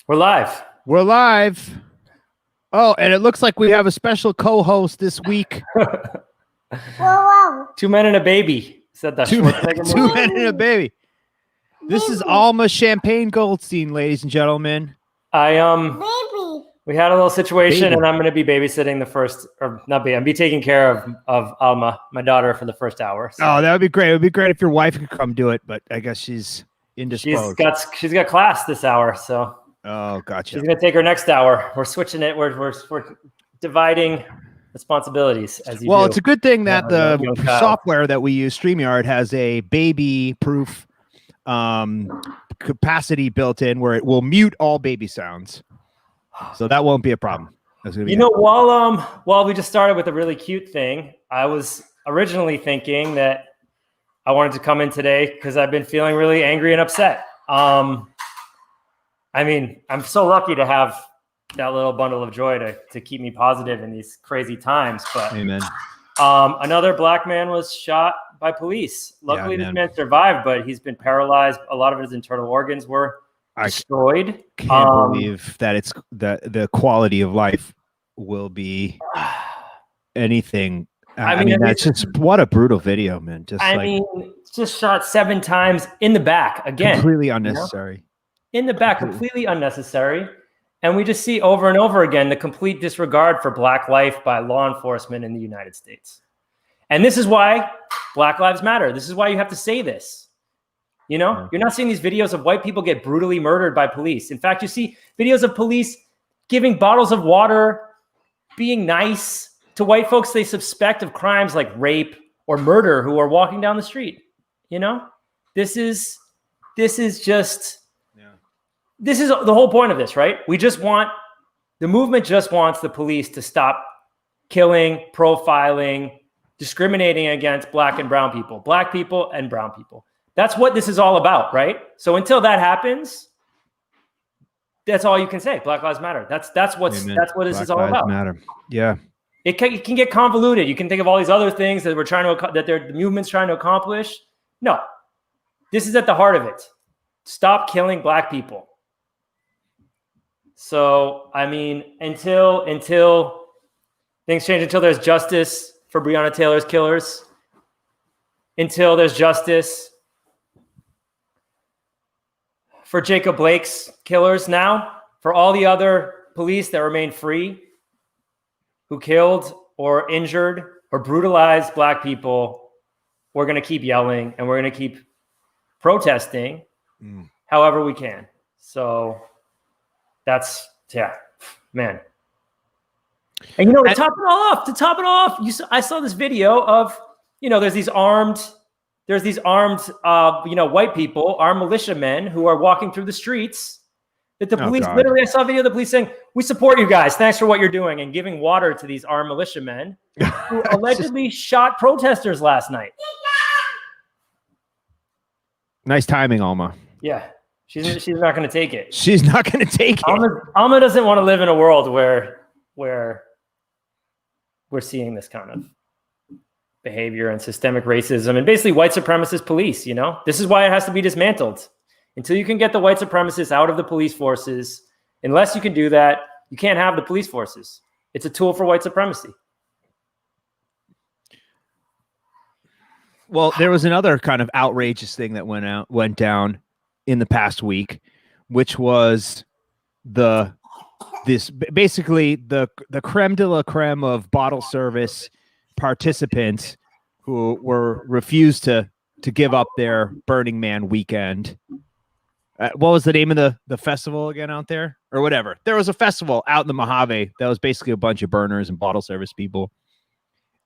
We're live. We're live. Oh, and it looks like we have a special co-host this week. Whoa. 2 men and a baby. Said that. Two men and a baby. This is Alma Champagne Goldstein, ladies and gentlemen. Baby. We had a little situation, Baby. and I'm going to be babysitting the first, or not be. I'm be taking care of Alma, my daughter, for the first hour. So Oh, that would be great. It would be great if your wife could come do it, but I guess she's indisposed. she's got class this hour, so Oh, gotcha. she's going to take her next hour. We're switching it. We're dividing responsibilities as you do. Well, it's a good thing that the young child. software that we use, StreamYard, has a baby-proof capacity built in where it will mute all baby sounds. So that won't be a problem. That's gonna be While we just started with a really cute thing, I was originally thinking that I wanted to come in today because I've been feeling really angry and upset. I mean, I'm so lucky to have that little bundle of joy to keep me positive in these crazy times. But Amen. another black man was shot by police. Luckily, this man survived, but he's been paralyzed. A lot of his internal organs were destroyed. Can't believe that it's the quality of life will be anything. I mean, that's just what a brutal video, man. Just shot 7 times in the back again. Completely unnecessary. In the back, completely unnecessary. And we just see over and over again the complete disregard for black life by law enforcement in the United States. And this is why Black Lives Matter. This is why you have to say this. You know, you're not seeing these videos of white people get brutally murdered by police. In fact, you see videos of police giving bottles of water, being nice to white folks they suspect of crimes like rape or murder who are walking down the street. You know, this is the whole point of this, right? The movement just wants the police to stop killing, profiling, discriminating against black and brown people and brown people. That's what this is all about, right? So until that happens, that's all you can say. Black Lives Matter. That's what this is all about. Matter. Yeah. It can get convoluted. You can think of all these other things that the movement's trying to accomplish. No, this is at the heart of it. Stop killing black people. So, I mean, until things change, until there's justice for Breonna Taylor's killers, until there's justice for Jacob Blake's killers now, for all the other police that remain free who killed or injured or brutalized black people, we're going to keep yelling and we're going to keep protesting however we can. So that's, man. And to top it off, I saw this video of, there's these armed, white people, armed militiamen who are walking through the streets that the police, literally, I saw a video of the police saying, "We support you guys. Thanks for what you're doing," and giving water to these armed militiamen who allegedly shot protesters last night. Nice timing, Alma. Yeah. She's not going to take it. She's not going to take it. Alma doesn't want to live in a world where we're seeing this kind of behavior and systemic racism and basically white supremacist police. This is why it has to be dismantled. Until you can get the white supremacists out of the police forces, unless you can do that, you can't have the police forces. It's a tool for white supremacy. Well, there was another kind of outrageous thing that went down in the past week, which was basically the creme de la creme of bottle service participants who were refused to give up their Burning Man weekend. What was the name of the festival again out there, or whatever? There was a festival out in the Mojave that was basically a bunch of burners and bottle service people.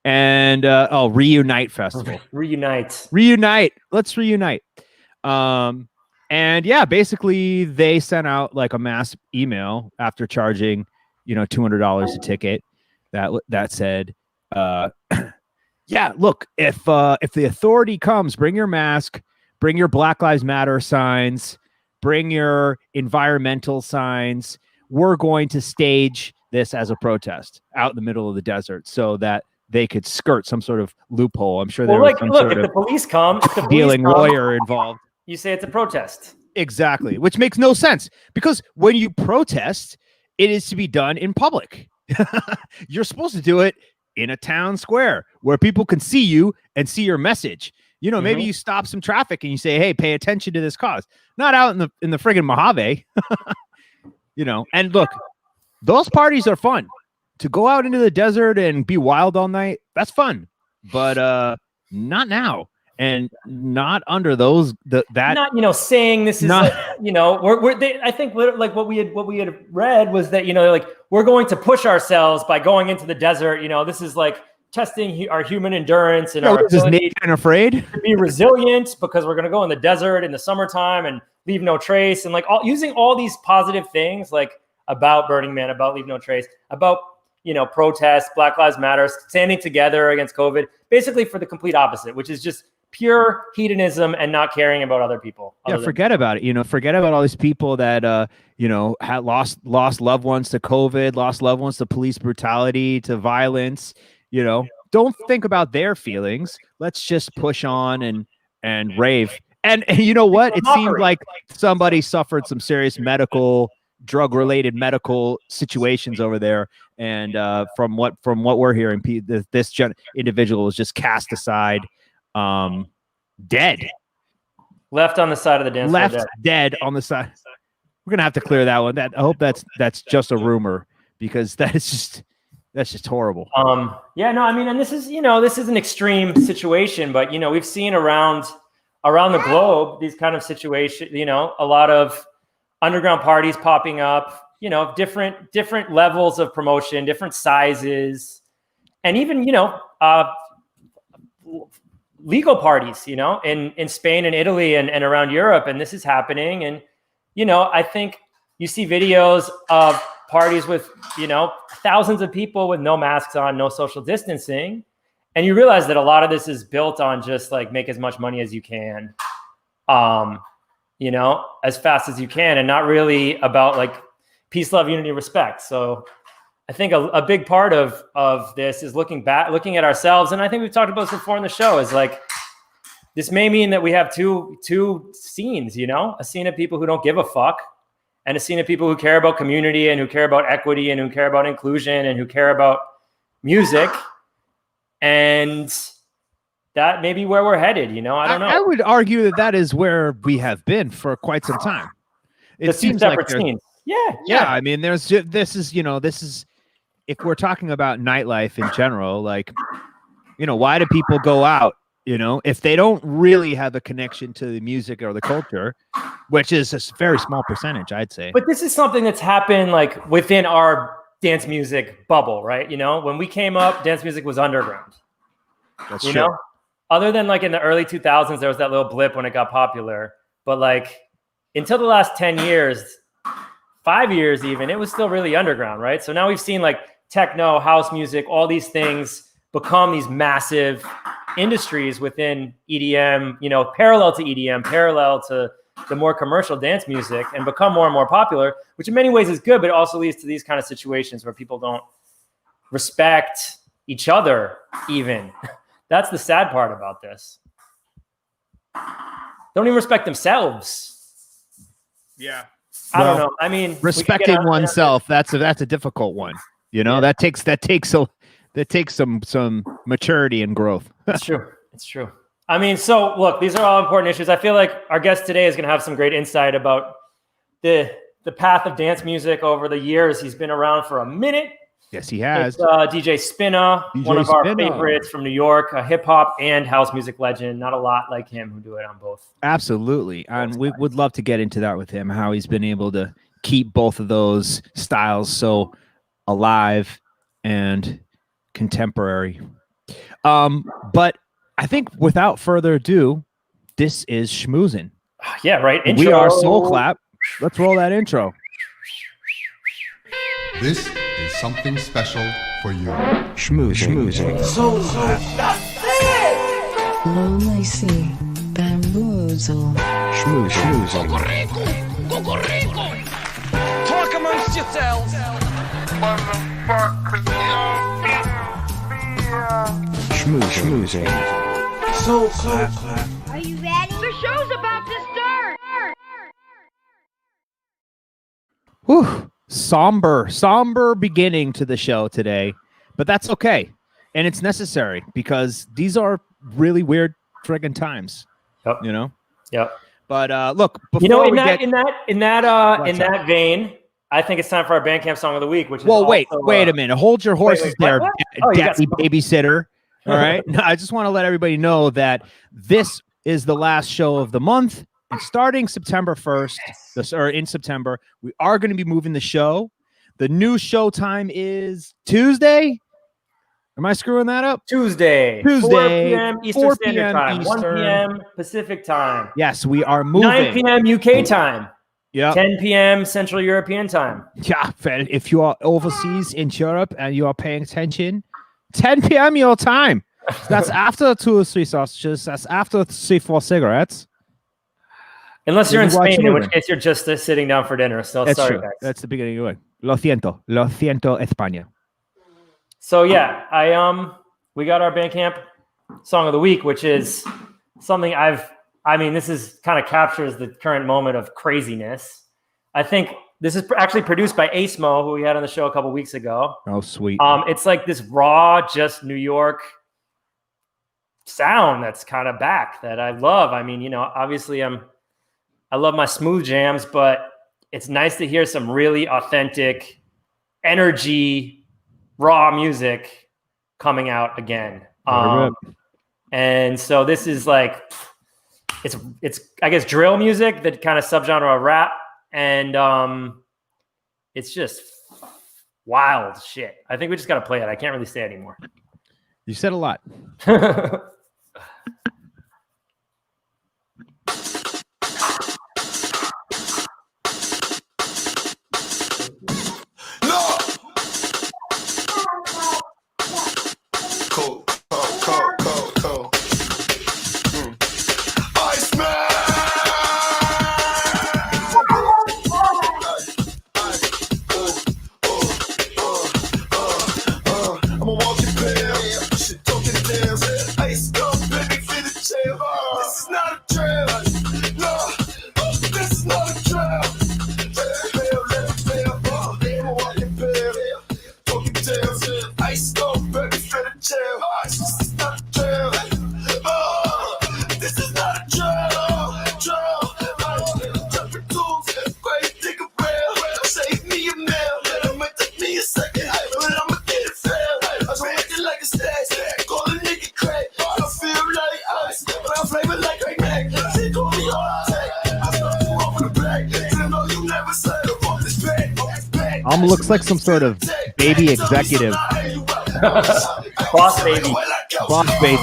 And Reunite Festival. Reunite. Let's reunite. And yeah, basically they sent out like a mass email after charging, $200 a ticket that said, yeah, look, if the authority comes, bring your mask, bring your Black Lives Matter signs, bring your environmental signs. We're going to stage this as a protest out in the middle of the desert so that they could skirt some sort of loophole. I'm sure there was some sort if of the police come, dealing lawyer involved. You say it's a protest. Exactly, which makes no sense because when you protest, it is to be done in public. You're supposed to do it in a town square where people can see you and see your message. You know, maybe you stop some traffic and you say, "Hey, pay attention to this cause." Not out in the friggin' Mojave. You know, and look, those parties are fun. To go out into the desert and be wild all night, that's fun. But not now. And not under those not saying this is not, I think like what we had read was that like we're going to push ourselves by going into the desert. This is like testing our human endurance and our ability to be resilient because we're going to go in the desert in the summertime and leave no trace, and like using all these positive things like about Burning Man, about Leave No Trace, about protests, Black Lives Matter, standing together against COVID, basically for the complete opposite, which is just pure hedonism and not caring about other people. Forget about it. Forget about all these people that had lost loved ones to COVID, lost loved ones to police brutality, to violence. Don't think about their feelings. Let's just push on and rave. And you know what? It seemed like somebody suffered some serious drug-related medical situations over there. And from what we're hearing, this individual was just cast aside. Dead, left on the side of the dance floor, dead on the side. We're gonna have to clear that one. I hope that's just a rumor because that's just horrible. And this is an extreme situation, but we've seen around the globe these kind of situations. A lot of underground parties popping up. Different levels of promotion, different sizes, and even legal parties, in Spain and Italy and around Europe. And this is happening. And, I think you see videos of parties with, thousands of people with no masks on, no social distancing. And you realize that a lot of this is built on just like make as much money as you can, as fast as you can, and not really about like peace, love, unity, respect. So I think a big part of this is looking at ourselves. And I think we've talked about this before in the show, is like, this may mean that we have two scenes, a scene of people who don't give a fuck and a scene of people who care about community and who care about equity and who care about inclusion and who care about music. And that may be where we're headed. I don't know. I would argue that is where we have been for quite some time. It seems like scenes. Yeah. I mean, this is, if we're talking about nightlife in general, like, why do people go out? If they don't really have a connection to the music or the culture, which is a very small percentage, I'd say. But this is something that's happened like within our dance music bubble, right? When we came up, dance music was underground. That's true. Other than like in the early 2000s, there was that little blip when it got popular. But like until the last 10 years, 5 years even, it was still really underground, right? So now we've seen like techno, house music, all these things become these massive industries within EDM, parallel to EDM, parallel to the more commercial dance music, and become more and more popular, which in many ways is good, but it also leads to these kind of situations where people don't respect each other even. That's the sad part about this. Don't even respect themselves. Yeah. I don't know. I mean, respecting oneself, that's a difficult one. That takes some maturity and growth. It's true. I mean, so look, these are all important issues. I feel like our guest today is going to have some great insight about the path of dance music over the years. He's been around for a minute. Yes, he has. It's, DJ Spinna, one of our favorites from New York, a hip hop and house music legend. Not a lot like him who do it on both. Absolutely. And we would love to get into that with him, how he's been able to keep both of those styles so alive and contemporary. But I think without further ado, this is Schmoozing. Yeah, right. Intro. We are Soul Clap. Let's roll that intro. This is something special for you. Schmoozing. Soul Clap. Lonely bamboozle. Schmoozing. Talk amongst yourselves. Schmoozing. Soul Clap. Are you ready? The show's about to start. Whew. Somber beginning to the show today, but that's okay. And it's necessary because these are really weird friggin' times. Yep. You know? Yep. But look, before You know, we get in that vein, I think it's time for our Bandcamp song of the week, which is wait a minute. Hold your horses there, what? Oh, you got daddy babysitter. All right. No, I just want to let everybody know that this is the last show of the month. And starting September 1st, or in September, we are going to be moving the show. The new show time is Tuesday. Am I screwing that up? Tuesday, 4 p.m. Eastern 4 Standard p.m. Time, 1 Eastern. p.m. Pacific Time. Yes, we are moving. 9 p.m. UK time. Yeah. 10 p.m. Central European time. Yeah. If you are overseas in Europe and you are paying attention, 10 p.m. your time. That's after 2 or 3 sausages. That's after 3-4 cigarettes. Unless you're in Watch Spain, in moving. which case you're just sitting down for dinner. So That's sorry, true. guys. That's the beginning of it. Lo siento, España. So yeah, we got our Bandcamp song of the week, which is something this is kind of captures the current moment of craziness. I think this is actually produced by Asmo, who we had on the show a couple weeks ago. Oh, sweet. It's like this raw, just New York sound that's kind of back that I love. I mean, you know, obviously I love my smooth jams, but it's nice to hear some really authentic energy, raw music coming out again. And so this is like, it's I guess drill music, that kind of subgenre of rap, and it's just wild shit. I think we just got to play it. I can't really say anymore. You said a lot. Looks like some sort of baby executive. Boss baby. Boss baby.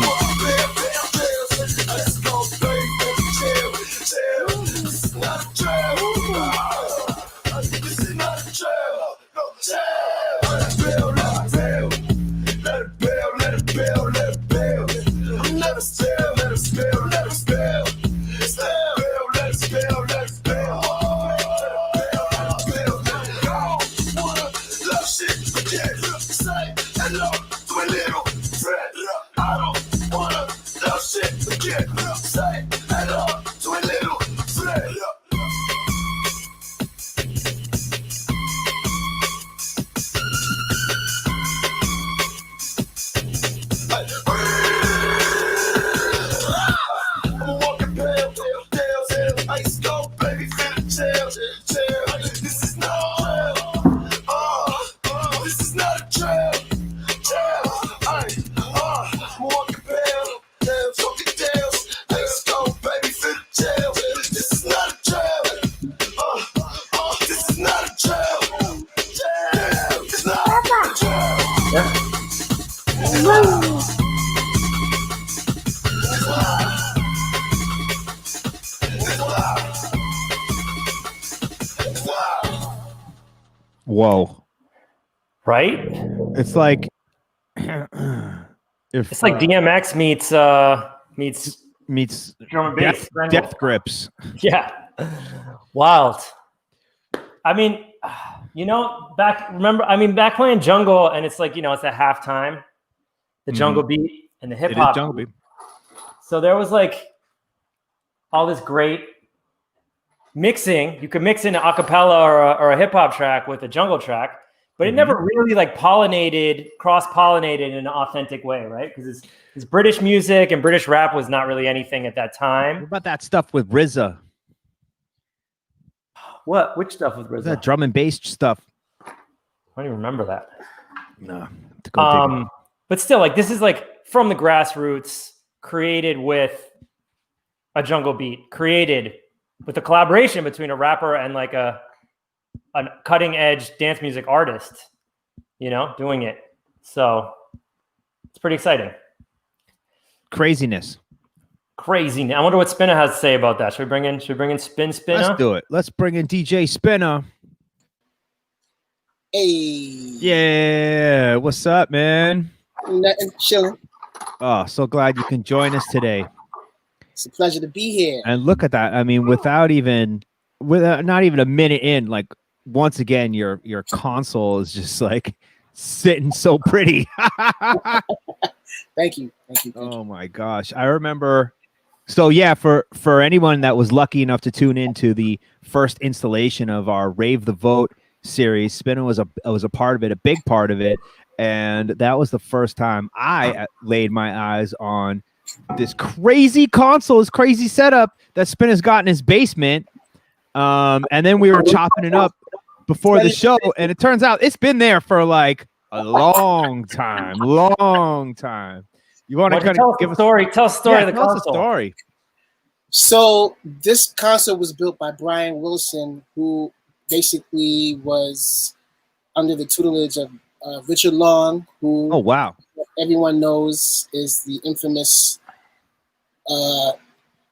Whoa. Right? It's like it's like DMX meets drum and bass. Death Grips. Yeah. Wild. I mean, you know, back playing jungle, and it's like, you know, it's a halftime, the jungle beat and the hip hop. Jungle beat. So there was like all this great mixing. You could mix in an acapella or a hip hop track with a jungle track, but it never really like cross-pollinated in an authentic way, right? Because it's British music and British rap was not really anything at that What time. about that stuff with RZA? What? Which stuff with RZA? That drum and bass stuff. I don't even remember that. No. To go dig it. But still, like this is like from the grassroots, created with a jungle beat, created with a collaboration between a rapper and like a cutting edge dance music artist, doing it. So it's pretty exciting. Craziness. Crazy. I wonder what Spinna has to say about that. Should we bring in Spinna? Let's do it. Let's bring in DJ Spinna. Hey. Yeah. What's up, man? Nothing, chilling. Oh, so glad you can join us today. It's a pleasure to be here. And look at that. I mean, without not even a minute in, like once again, your console is just like sitting so pretty. Thank you. Oh my gosh. I remember. So yeah, for anyone that was lucky enough to tune into the first installation of our Rave the Vote series, Spinna was a part of it, a big part of it. And that was the first time I laid my eyes on this crazy console, this crazy setup that Spinna's got in his basement. And then we were chopping it up before the show, and it turns out it's been there for like a long time. You want to kind of give a story? Tell a story of the tell us console. a story. So this console was built by Brian Wilson, who basically was under the tutelage of Richard Long, who Oh wow. everyone knows is the infamous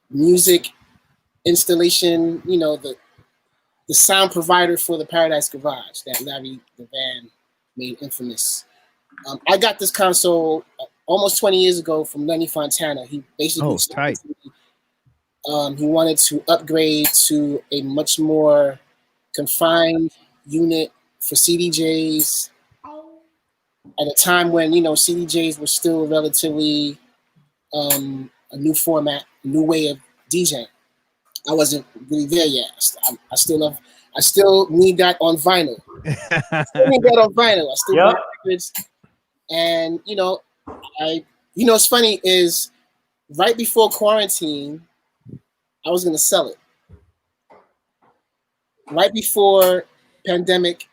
music installation, the sound provider for the Paradise Garage that Larry Levan made infamous. I got this console almost 20 years ago from Lenny Fontana. He basically tight. He wanted to upgrade to a much more confined unit for CDJs at a time when CDJs were still relatively a new format, a new way of DJing. I wasn't really there yet. I still need that on vinyl. I still Yep. buy records. And what's funny is right before quarantine, I was gonna sell it. Right before pandemic,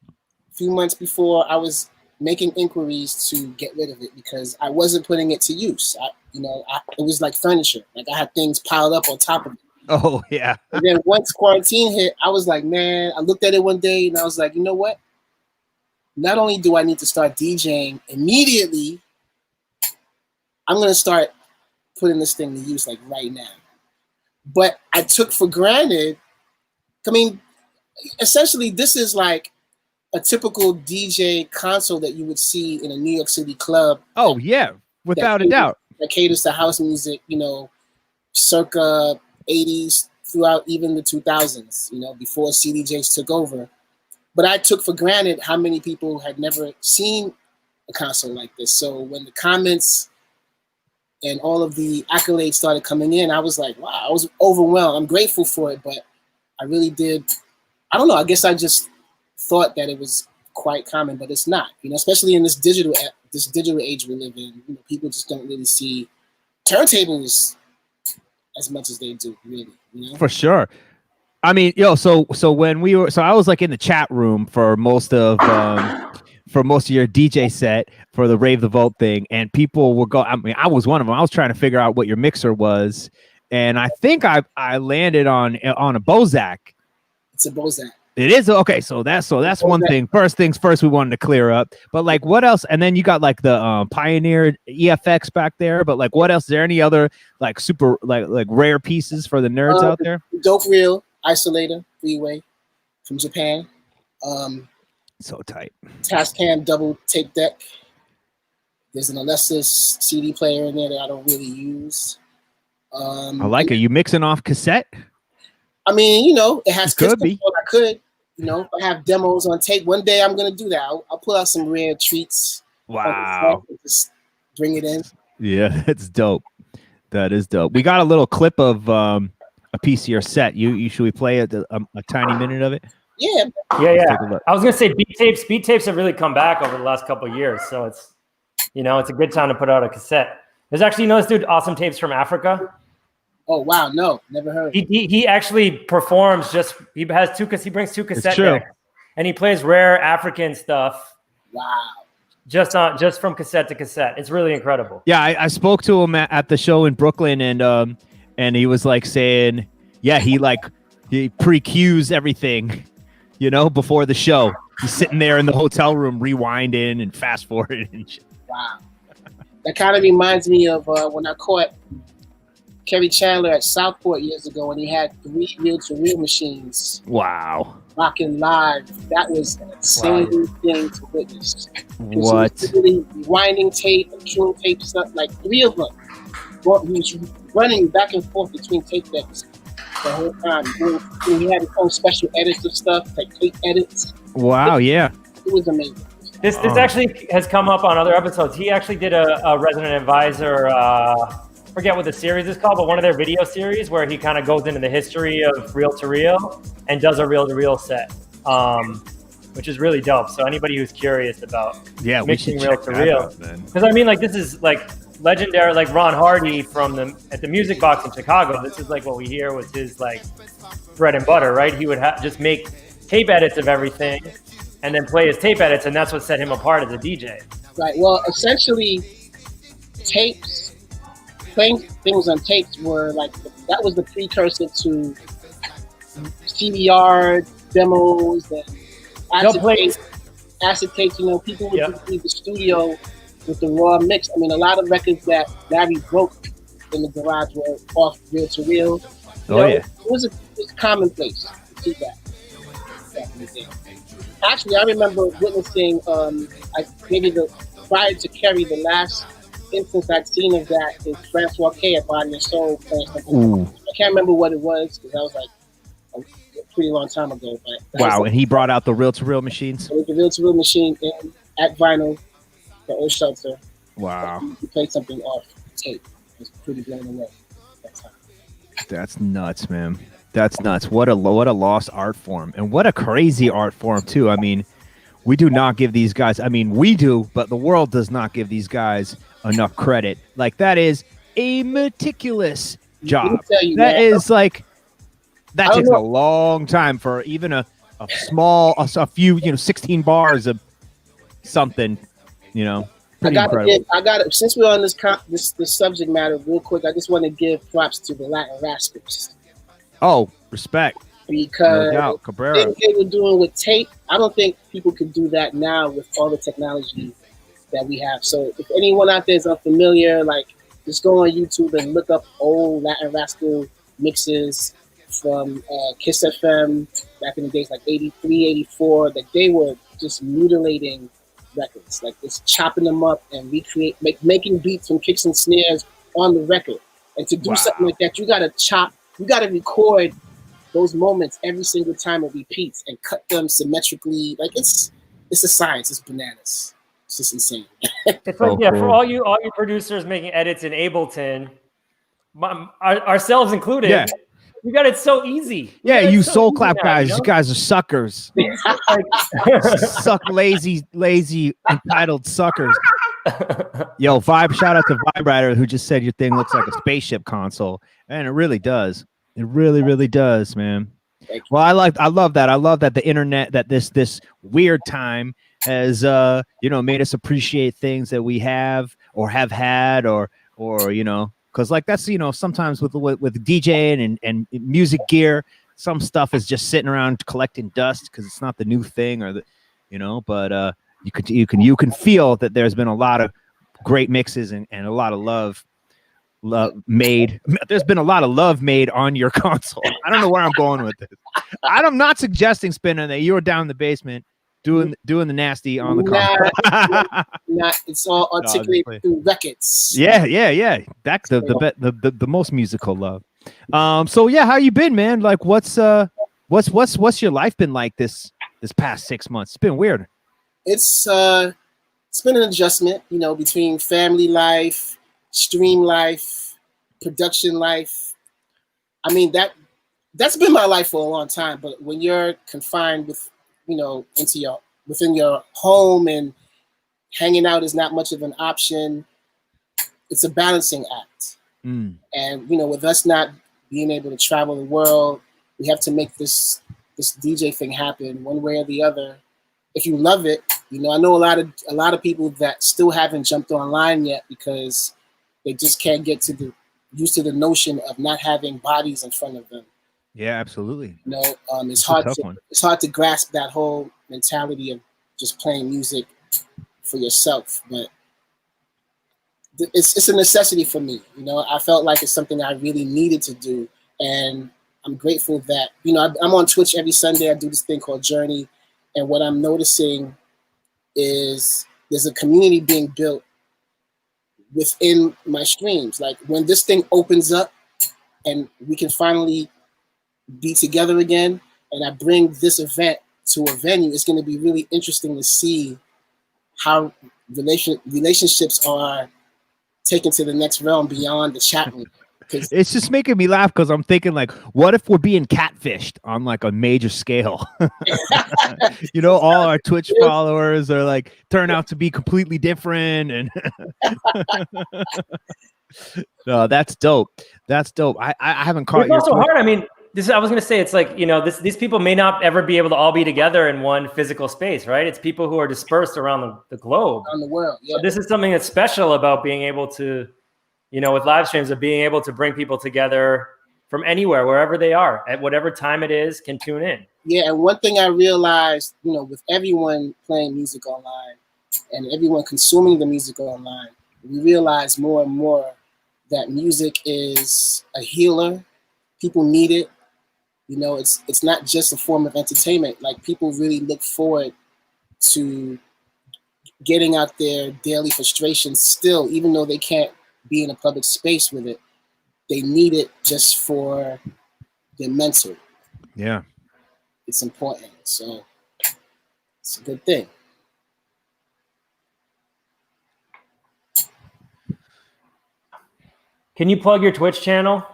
a few months before, I was making inquiries to get rid of it because I wasn't putting it to use. It was like furniture. Like I had things piled up on top of it. Oh yeah. And then once quarantine hit, I was like, man, I looked at it one day and I was like, you know what? Not only do I need to start DJing immediately, I'm going to start putting this thing to use like right now. But I took for granted, essentially this is like a typical DJ console that you would see in a New York City club. Oh yeah, without a doubt. That caters to house music, circa 80s throughout even the 2000s, before CDJs took over. But I took for granted how many people had never seen a console like this. So when the comments and all of the accolades started coming in, I was like, wow, I was overwhelmed. I'm grateful for it, but I really did. I don't know. I guess I just thought that it was quite common, but it's not. Especially in this digital age we live in. People just don't really see turntables as much as they do, really. For sure. I mean, so when I was like in the chat room for most of your DJ set for the Rave the Vote thing, and people were I was one of them. I was trying to figure out what your mixer was, and I think I landed on a Bozak. It's a Bozak. It is okay. So that's one thing. First things first, we wanted to clear up. But like, what else? And then you got like the Pioneer EFX back there. But like, what else? Is there any other like super like rare pieces for the nerds out there? Dope Reel Isolator 3-way from Japan. So tight. Tascam double tape deck. There's an Alessis CD player in there that I don't really use. I like it. You mixing off cassette? I mean, it has could be. I could. If I have demos on tape, one day I'm gonna do that. I'll pull out some rare treats. Wow. Just bring it in. Yeah, that's dope. That is dope. We got a little clip of a piece of your set. Should we play a tiny minute of it? Yeah. Yeah. I was gonna say beat tapes have really come back over the last couple of years, so it's it's a good time to put out a cassette. There's actually this dude, Awesome Tapes from Africa. Oh wow, no, never heard. He actually performs he brings two cassette decks, and he plays rare African stuff. Wow. Just from cassette to cassette. It's really incredible. Yeah, I spoke to him at the show in Brooklyn, and he was like saying, yeah, he pre-cues everything, before the show. He's sitting there in the hotel room rewinding and fast forwarding and shit. Wow. That kind of reminds me of when I caught Kerry Chandler at Southport years ago, and he had 3 reel-to-reel machines. Wow. Rocking live. That was an insane thing to witness. What? Really rewinding tape and tune tape stuff, like 3 of them. Well, he was running back and forth between tape decks the whole time. He had his own special edits of stuff, like tape edits. Wow, yeah. It was amazing. This actually has come up on other episodes. He actually did a resident advisor, forget what the series is called, but one of their video series where he kind of goes into the history of reel-to-reel and does a reel-to-reel set, which is really dope. So anybody who's curious about mixing reel-to-reel, because I mean, like, this is like legendary, like Ron Hardy at the Music Box in Chicago. This is like what we hear was his like bread and butter, right? He would just make tape edits of everything and then play his tape edits, and that's what set him apart as a DJ. Right. Well, essentially, tapes, playing things on tapes were like that was the precursor to CDR demos and acid tapes. People would leave the studio with the raw mix. I mean, a lot of records that Larry broke in the garage were off reel-to-reel. It was commonplace to see that back in the day. Actually, I remember witnessing, prior to Kerry, the last instance I'd seen of that is Francois K at Body and Soul playing something. I can't remember what it was because that was like a pretty long time ago. But wow, and he brought out the reel-to-reel machines? It was the reel-to-reel machine at Vinyl, the old shelter. Wow. He played something off tape. It was pretty blown away that time. That's nuts, man. That's nuts. What a lost art form, and what a crazy art form too. I mean, we do not give these guys. I mean, we do, but the world does not give these guys enough credit. Like, that is a meticulous job. That takes a long time for even a few 16 bars of something. Pretty incredible. I got it. Since we're on this subject matter, real quick, I just want to give props to the Latin Rascals. Oh, respect. Because no doubt. Cabrera. They were doing with tape, I don't think people can do that now with all the technology that we have. So if anyone out there is unfamiliar, like, just go on YouTube and look up old Latin Rascal mixes from Kiss FM back in the days, like 83, 84, that they were just mutilating records, like just chopping them up and making beats from kicks and snares on the record. And to do something like that, you gotta record those moments every single time it repeats and cut them symmetrically. Like, it's a science. It's bananas. It's just insane. It's like, for all you producers making edits in Ableton, ourselves included, you got it so easy. Yeah, you soul clap guys. You guys are suckers. Suck lazy, entitled suckers. Yo, shout out to Vibrator, who just said your thing looks like a spaceship console, and it really does. It really, really does, man. Well, I love that. I love that the internet, that this weird time has made us appreciate things that we have or have had, or because like that's sometimes with DJing and music gear, some stuff is just sitting around collecting dust because it's not the new thing, or but you can feel that there's been a lot of great mixes and a lot of love made. There's been a lot of love made on your console. I don't know where I'm going with this. I'm not suggesting, Spinna, that you were down in the basement doing the nasty on the console. It's all articulated through records. Yeah. That's the most musical love. So yeah, how you been, man? Like, what's your life been like this past 6 months? It's been weird. It's been an adjustment, between family life, stream life, production life. I mean, that's been my life for a long time. But when you're confined with, within your home and hanging out is not much of an option, it's a balancing act. And with us not being able to travel the world, we have to make this DJ thing happen one way or the other. If you love it, I know a lot of people that still haven't jumped online yet because they just can't get used to the notion of not having bodies in front of them. Yeah, absolutely. It's hard to grasp that whole mentality of just playing music for yourself, but it's a necessity for me. I felt like it's something I really needed to do, and I'm grateful that I'm on Twitch every Sunday. I do this thing called Journey, and what I'm noticing is there's a community being built within my streams. Like when this thing opens up and we can finally be together again, and I bring this event to a venue, it's going to be really interesting to see how relationships are taken to the next realm beyond the chat room. It's just making me laugh because I'm thinking, like, what if we're being catfished on like a major scale? All our Twitch followers are like turn out to be completely different, and no, that's dope. That's dope. I haven't caught. It's also hard. I mean, I was going to say, it's like, these people may not ever be able to all be together in one physical space, right? It's people who are dispersed around the globe, around the world. Yeah. So this is something that's special about being able to, with live streams, of being able to bring people together from anywhere, wherever they are, at whatever time it is, can tune in. Yeah, and one thing I realized, with everyone playing music online and everyone consuming the music online, we realize more and more that music is a healer. People need it. It's not just a form of entertainment. Like, people really look forward to getting out their daily frustrations still, even though they can't be in a public space with it. They need it just for their mental. Yeah. It's important. So it's a good thing. Can you plug your Twitch channel?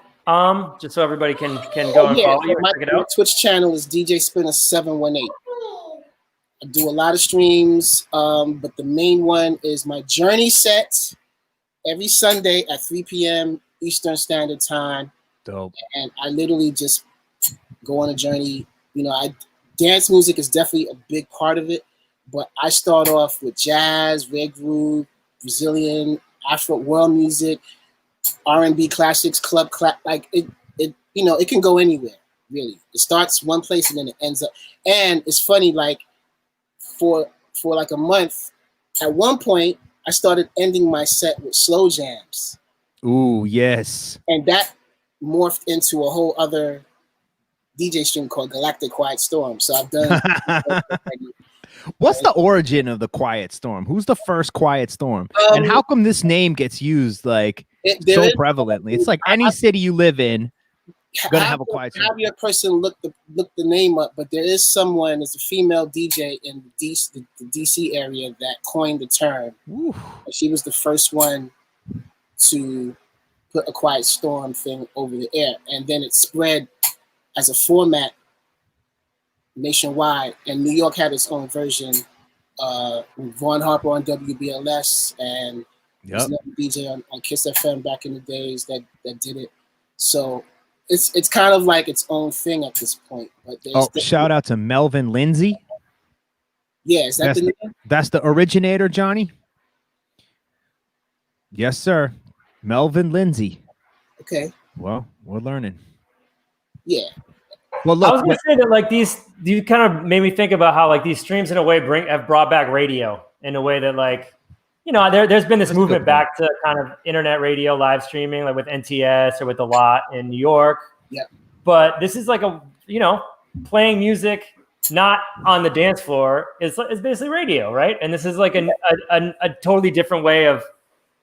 Just so everybody can go and follow you and check it out. My Twitch channel is DJ Spinna 718. I do a lot of streams, but the main one is my Journey set every Sunday at 3 p.m. Eastern Standard Time. Dope. And I literally just go on a journey. Dance music is definitely a big part of it, but I start off with jazz, red groove, Brazilian, Afro world music, R&B classics, club like it can go anywhere, really. It starts one place and then it ends up. And it's funny, like for like a month, at one point I started ending my set with slow jams. Ooh, yes. And that morphed into a whole other DJ stream called Galactic Quiet Storm. So I've done. What's the origin of the Quiet Storm? Who's the first Quiet Storm? And how come this name gets used like so prevalently? It's like any city you live in, you're gonna have a Quiet Storm. Have your person look the name up, but there is someone, there's a female DJ in the DC area that coined the term. She was the first one to put a Quiet Storm thing over the air, and then it spread as a format nationwide, and New York had its own version. Vaughn Harper on WBLS, and there's another DJ on Kiss FM back in the days that did it. So it's kind of like its own thing at this point. But shout out to Melvin Lindsay. Yeah, is that the name? That's the originator, Johnny. Yes, sir. Melvin Lindsay. Okay. Well, we're learning. Yeah. Well, look, I was going to say that, like, you kind of made me think about how, like, these streams in a way have brought back radio in a way that, like, there's been this movement back to kind of internet radio live streaming, like with NTS or with The Lot in New York. Yeah. But this is like playing music not on the dance floor is basically radio, right? And this is like a totally different way of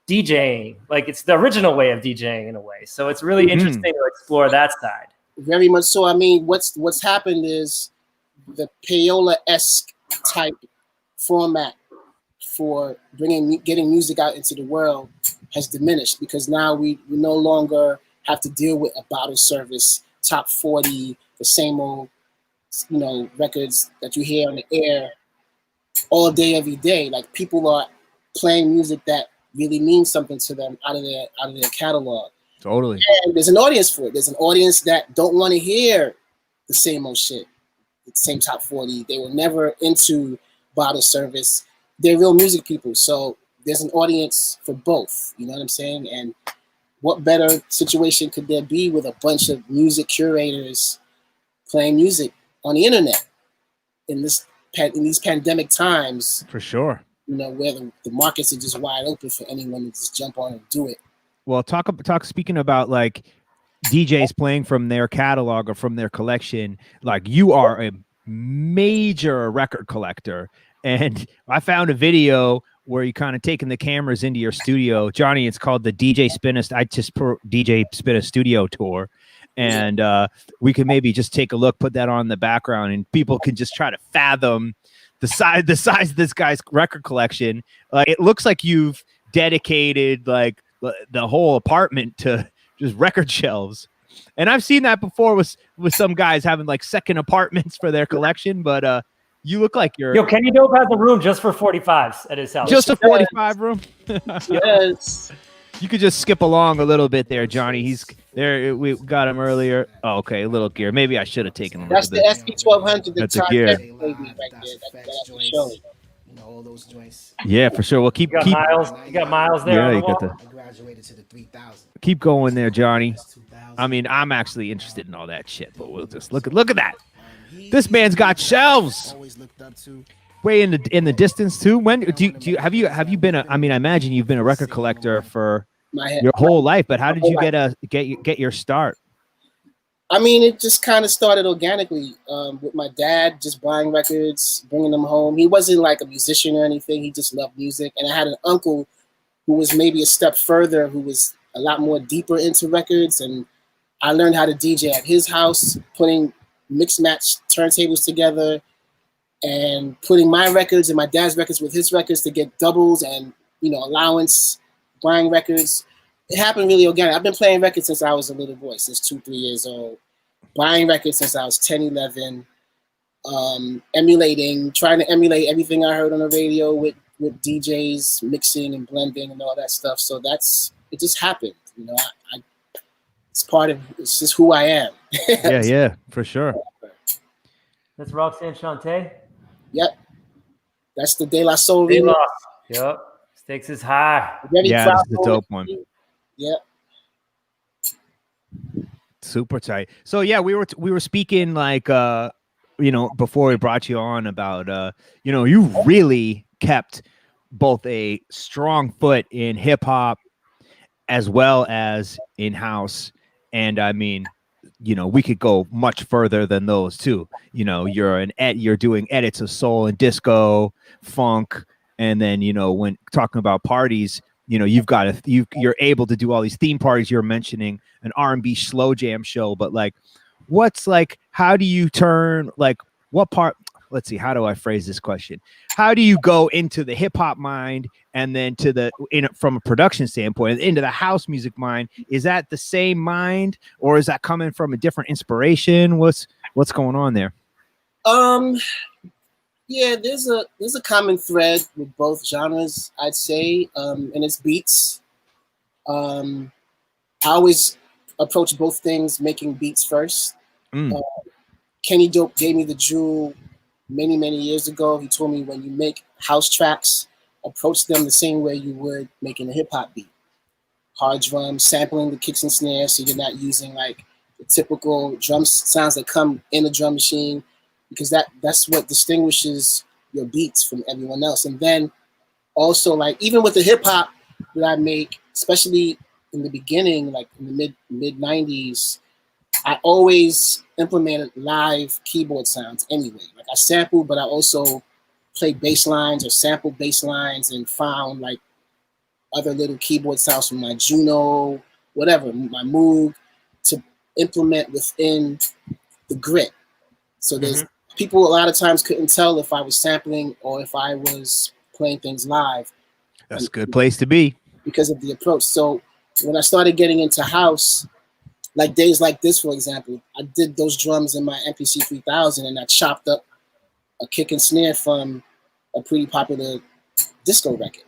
DJing. Like, it's the original way of DJing in a way. So it's really interesting to explore that side. Very much so. I mean, what's happened is the payola-esque type format for getting music out into the world has diminished, because now we no longer have to deal with a bottle service, top 40, the same old, records that you hear on the air all day, every day. Like, people are playing music that really means something to them out of their catalog. Totally. And there's an audience for it. There's an audience that don't want to hear the same old shit, the same top 40. They were never into bottle service. They're real music people. So there's an audience for both. You know what I'm saying? And what better situation could there be with a bunch of music curators playing music on the internet in these pandemic times? For sure. Where the markets are just wide open for anyone to just jump on and do it. Well, speaking about like DJs playing from their catalog or from their collection, like you are a major record collector. And I found a video where you kind of taking the cameras into your studio. Johnny, it's called the DJ Spinna. DJ Spinna studio tour. And we can maybe just take a look, put that on the background, and people can just try to fathom the size of this guy's record collection. It looks like you've dedicated like the whole apartment to just record shelves. And I've seen that before with some guys having like second apartments for their collection, but you look like you're... Yo, Kenny Dope has a room just for 45s at his house. Just a 45 room? Yes. You could just skip along a little bit there, Johnny. He's there. We got him earlier. Oh, okay, a little gear. Maybe I should have taken him. That's the SP1200. That's a gear. All those joints. Yeah, for sure. Well, keep Miles. You got Miles there. Yeah, on the you got wall. the. I graduated to the 3000. Keep going there, Johnny. I mean, I'm actually interested in all that shit, but we'll just look at that. This man's got shelves. Always looked up to. Way in the distance too. When have you been I mean, I imagine you've been a record collector for your whole life, but how did you get your start? I mean, it just kind of started organically with my dad just buying records, bringing them home. He wasn't like a musician or anything. He just loved music. And I had an uncle who was maybe a step further, who was a lot more deeper into records. And I learned how to DJ at his house, putting mix match turntables together and putting my records and my dad's records with his records to get doubles and, allowance, buying records. It happened really organic. I've been playing records since I was a little boy, since 2-3 years old. Buying records since I was 10, 11. Emulating, trying to emulate everything I heard on the radio with DJs, mixing and blending and all that stuff. So it just happened. It's just who I am. Yeah, for sure. That's Roxanne Shante. Yep. That's the De La Soul They remix. lost. Yep. Stakes is high. Yeah, that's the dope one. Yep. Super tight. So yeah, we were speaking like before we brought you on about you really kept both a strong foot in hip hop as well as in house. And I mean, we could go much further than those too. You're doing edits of soul and disco, funk, and then when talking about parties, you're able to do all these theme parties. You're mentioning an R&B slow jam show, but like, how do you turn what part? Let's see, how do I phrase this question? How do you go into the hip hop mind and then from a production standpoint into the house music mind? Is that the same mind, or is that coming from a different inspiration? What's going on there? Yeah, there's a common thread with both genres, I'd say, and it's beats. I always approach both things making beats first. Kenny Dope gave me the jewel many, many years ago. He told me, when you make house tracks, approach them the same way you would making a hip hop beat. Hard drums, sampling the kicks and snares, so you're not using like the typical drum sounds that come in a drum machine, because that's what distinguishes your beats from everyone else. And then also, like, even with the hip hop that I make, especially in the beginning, like in the mid 90s, I always implemented live keyboard sounds anyway. Like, I sampled, but I also played bass lines or sampled bass lines and found like other little keyboard sounds from my Juno, whatever, my Moog, to implement within the grit. So there's people a lot of times couldn't tell if I was sampling or if I was playing things live. That's a good place to be. Because of the approach. So when I started getting into house, like Days Like This, for example. I did those drums in my MPC 3000, and I chopped up a kick and snare from a pretty popular disco record.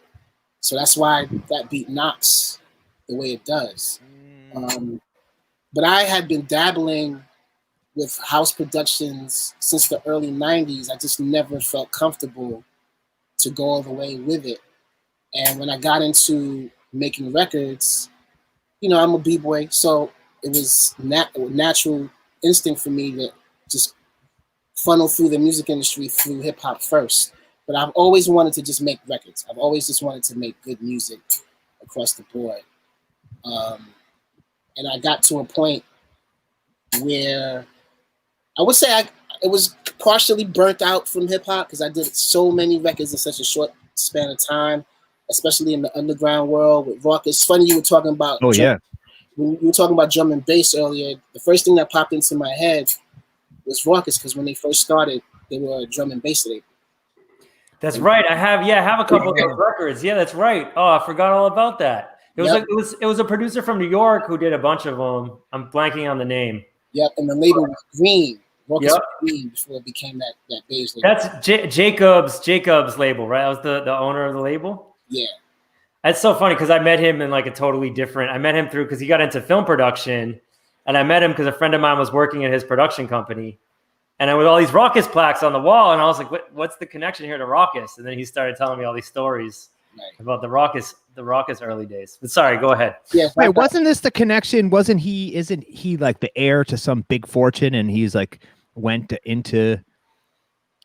So that's why that beat knocks the way it does. But I had been dabbling with house productions since the early 90s. I just never felt comfortable to go all the way with it. And when I got into making records, you know, I'm a b-boy, so it was natural instinct for me to just funnel through the music industry through hip hop first. But I've always wanted to just make records. I've always just wanted to make good music across the board. And I got to a point where I would say it was partially burnt out from hip hop because I did so many records in such a short span of time, especially in the underground world with rock. It's funny you were talking about. Oh, yeah. When you were talking about drum and bass earlier, the first thing that popped into my head was Raucous, because when they first started, they were a drum and bass label. That's right. I have a couple of those records. Yeah, that's right. Oh, I forgot all about that. It was a producer from New York who did a bunch of them. I'm blanking on the name. Yep, and the label was Green. Raucous was Green before it became that beige label. That's Jacob's label, right? I was the owner of the label. Yeah. That's so funny because I met him in like a totally different. I met him through because he got into film production, and I met him because a friend of mine was working at his production company, and I with all these Raucous plaques on the wall, and I was like, "What's the connection here to Raucous?" And then he started telling me all these stories about the Raucous early days. But sorry, go ahead. Yeah. Wait, wasn't this the connection? Isn't he like the heir to some big fortune, and he's like went into?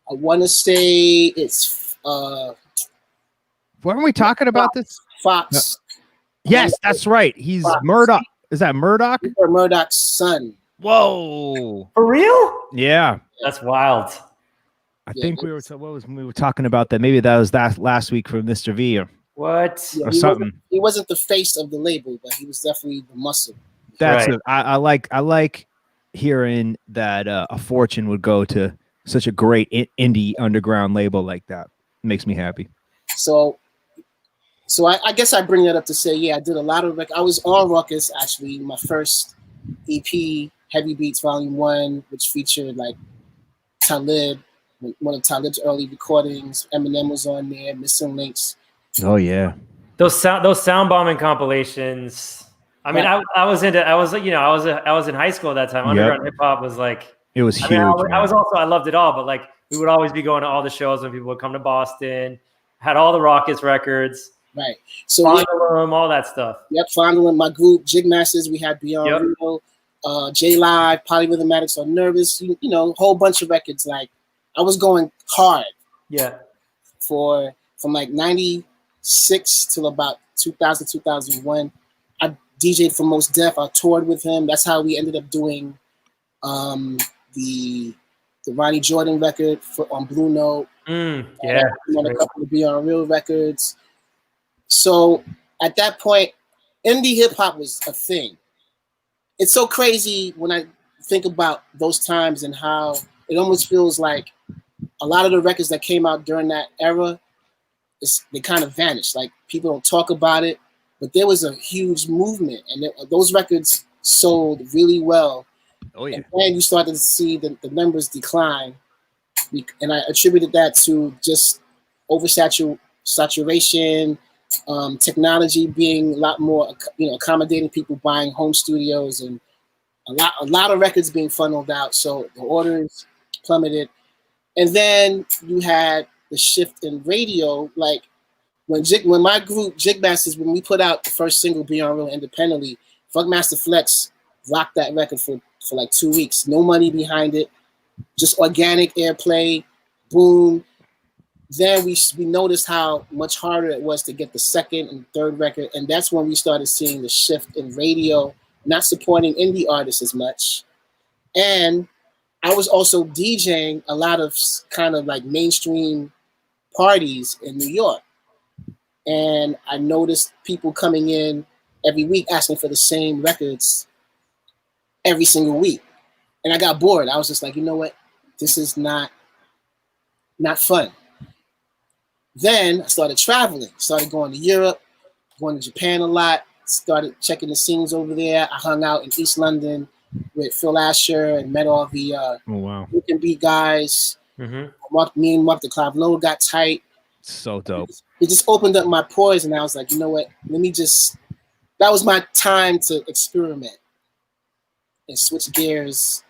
I want to say it's. Weren't we talking about this? Fox. No. Yes, that's right. He's Fox. Murdoch. Is that Murdoch? Or Murdoch's son. Whoa. For real? Yeah. That's wild. I think we were talking about that. Maybe that was that last week from Mr. V or what or something. He wasn't the face of the label, but he was definitely the muscle. That's right. I like hearing that a fortune would go to such a great indie underground label like that. It makes me happy. So I guess I bring that up to say, yeah, I did a lot of I was on Raucous, actually, my first EP, Heavy Beats Volume 1, which featured like Talib, one of Talib's early recordings. Eminem was on there, Missing Links. Oh yeah. Those sound bombing compilations. I mean, I was in high school at that time. Underground hip hop was like, it was huge. I loved it all, but like we would always be going to all the shows when people would come to Boston. Had all the Raucous records. Right. So Fondle all that stuff. Yep, Fondle my group, Jig Masters, we had Beyond Real, J Live, Polyrhythmatics on Nervous, you know, a whole bunch of records. Like I was going hard. Yeah. From like 96 till about 2000, 2001. I DJ'd for Mos Def. I toured with him. That's how we ended up doing the Ronnie Jordan record on Blue Note. On a couple of Beyond Real records. So at that point, indie hip hop was a thing. It's so crazy when I think about those times and how it almost feels like a lot of the records that came out during that era, they kind of vanished. Like people don't talk about it, but there was a huge movement, and those records sold really well. Oh yeah. And you started to see the numbers decline, and I attributed that to just oversaturation, technology being a lot more, accommodating people buying home studios, and a lot of records being funneled out. So the orders plummeted, and then you had the shift in radio. Like when my group Jig Masters, when we put out the first single Beyond Real independently, Funkmaster Flex rocked that record for like 2 weeks. No money behind it, just organic airplay, boom. Then we noticed how much harder it was to get the second and third record, and that's when we started seeing the shift in radio, not supporting indie artists as much. And I was also DJing a lot of kind of like mainstream parties in New York, and I noticed people coming in every week asking for the same records every single week, and I got bored. I was just like, you know what, this is not fun. Then I started traveling, started going to Europe, going to Japan a lot, started checking the scenes over there. I hung out in East London with Phil Asher and met all the Luke and Beat guys. Me and Mark the Clive Lowe got tight. So dope. It just opened up my pores, and I was like, you know what? That was my time to experiment and switch gears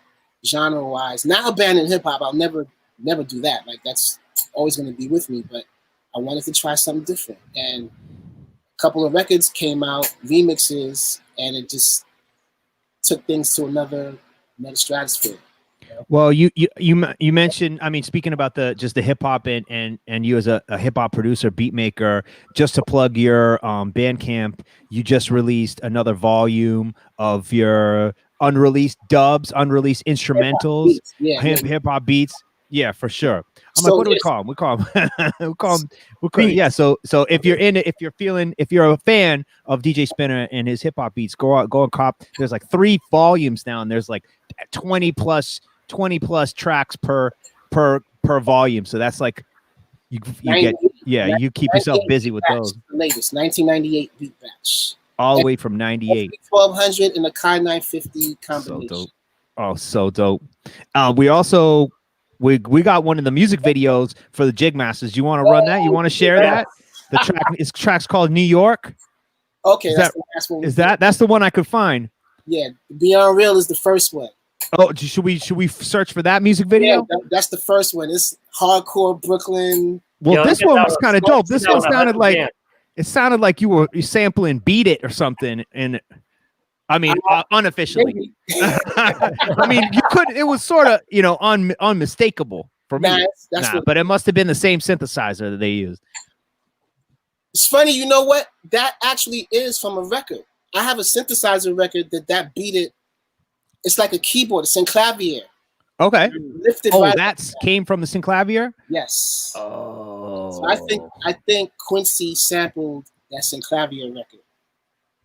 genre-wise. Not abandon hip-hop. I'll never do that. Like, that's always going to be with me, but I wanted to try something different. And a couple of records came out, remixes, and it just took things to another stratosphere. Well, you mentioned, I mean, speaking about the hip hop and you as a hip hop producer, beat maker, just to plug your Bandcamp, you just released another volume of your unreleased dubs, unreleased instrumentals, hip hop beats. Yeah, for sure. I'm like, what do we call them? We call them. Yeah. So if you're in it, if you're a fan of DJ Spinna and his hip hop beats, go and cop. There's like 3 volumes now, and there's like 20 plus tracks per volume. So that's like you keep yourself busy with those. The latest 1998 beat batch. All the way from 98. 1200 and the Kai 950 combination. So dope. Oh, so dope. We also we got one of the music videos for the Jig Masters. You want to run that? You want to share that? The track's called New York. Okay, that's the last one. That's the one I could find? Yeah, Beyond Real is the first one. Oh, should we search for that music video? Yeah, that's the first one. It's hardcore Brooklyn. Well, this one was kind of dope. This one sounded like you were sampling "Beat It" or something, and I mean unofficially. I mean, you couldn't. It was sort of unmistakable for me. But it must have been the same synthesizer that they used. It's funny, you know what? That actually is from a record. I have a synthesizer record that Beat It. It's like a keyboard. It's Synclavier. Okay. Lifted came from the Synclavier? Yes. Oh. So I think Quincy sampled that Synclavier record.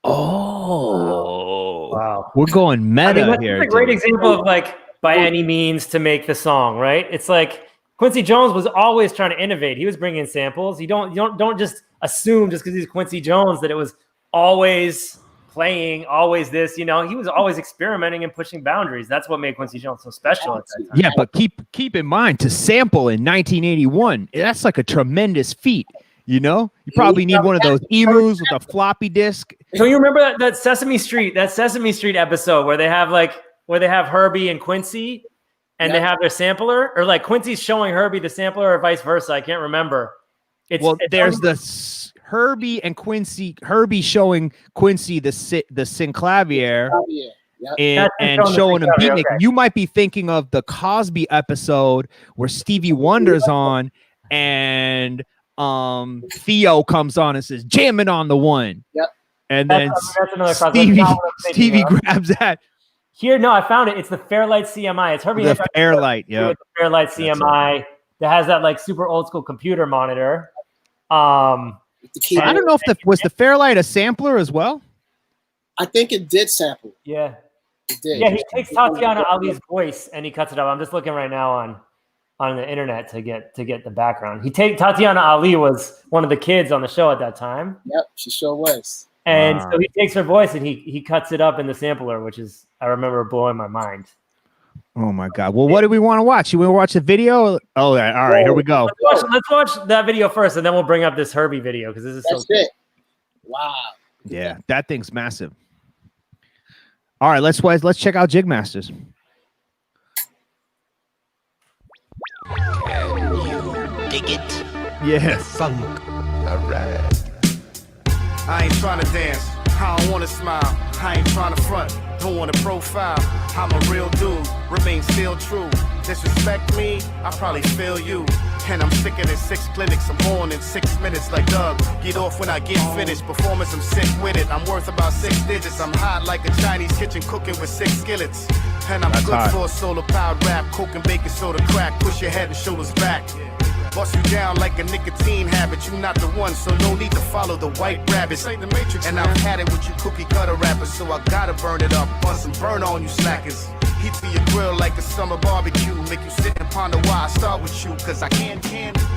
Oh. Wow. We're going meta here. That's a great example of like by any means to make the song, right? It's like Quincy Jones was always trying to innovate. He was bringing in samples. You don't just assume just because he's Quincy Jones that it was always playing, always this, he was always experimenting and pushing boundaries. That's what made Quincy Jones so special at that time. Yeah, but keep in mind, to sample in 1981, that's like a tremendous feat. You probably need one of those emus with a floppy disk. So you remember that Sesame Street episode where they have Herbie and Quincy and they have their sampler, or like Quincy's showing Herbie the sampler or vice versa. I can't remember. There's the Herbie and Quincy, Herbie showing Quincy the Synclavier and showing him beat making. You might be thinking of the Cosby episode where Stevie Wonder's on and Theo comes on and says, "Jamming on the one." Yep. And then Stevie grabs that. Here, no, I found it. It's the Fairlight CMI. It's Herbie. The Fairlight, yeah. The Fairlight CMI that has that like super old school computer monitor. I don't know if was the Fairlight a sampler as well. I think it did sample. Yeah, it did. Yeah, he takes Tatiana Ali's voice and he cuts it up. I'm just looking right now on the internet to get the background. Tatiana Ali was one of the kids on the show at that time. Yep, she sure was. And so he takes her voice and he cuts it up in the sampler, which is I remember blowing my mind. Oh my God! Well, what do we want to watch? You want to watch the video? Oh, all right. Here we go. Let's watch that video first, and then we'll bring up this Herbie video because this is That's it. Wow. Yeah, that thing's massive. All right, let's check out Jig Masters. Can you dig it? Yeah. Funk. All right. I ain't trying to dance. I don't want to smile. I ain't trying to front. Don't want to profile. I'm a real dude. Remain still true. Disrespect me, I probably fail you. And I'm sicker than 6 clinics. I'm on in 6 minutes like Doug. Get off when I get finished. Performance, I'm sick with it. I'm worth about 6 digits. I'm hot like a Chinese kitchen cooking with 6 skillets. And I'm good hot. for a solar powered rap. Coke and baking soda crack. Push your head and shoulders back. Bust you down like a nicotine habit. You not the one, so no need to follow the white rabbits. Ain't the Matrix, and I've had it with you cookie cutter rappers, so I gotta burn it up. Bust some burn on you slackers. Heat to your grill like a summer barbecue. Make you sit and ponder why I start with you. Cause I can.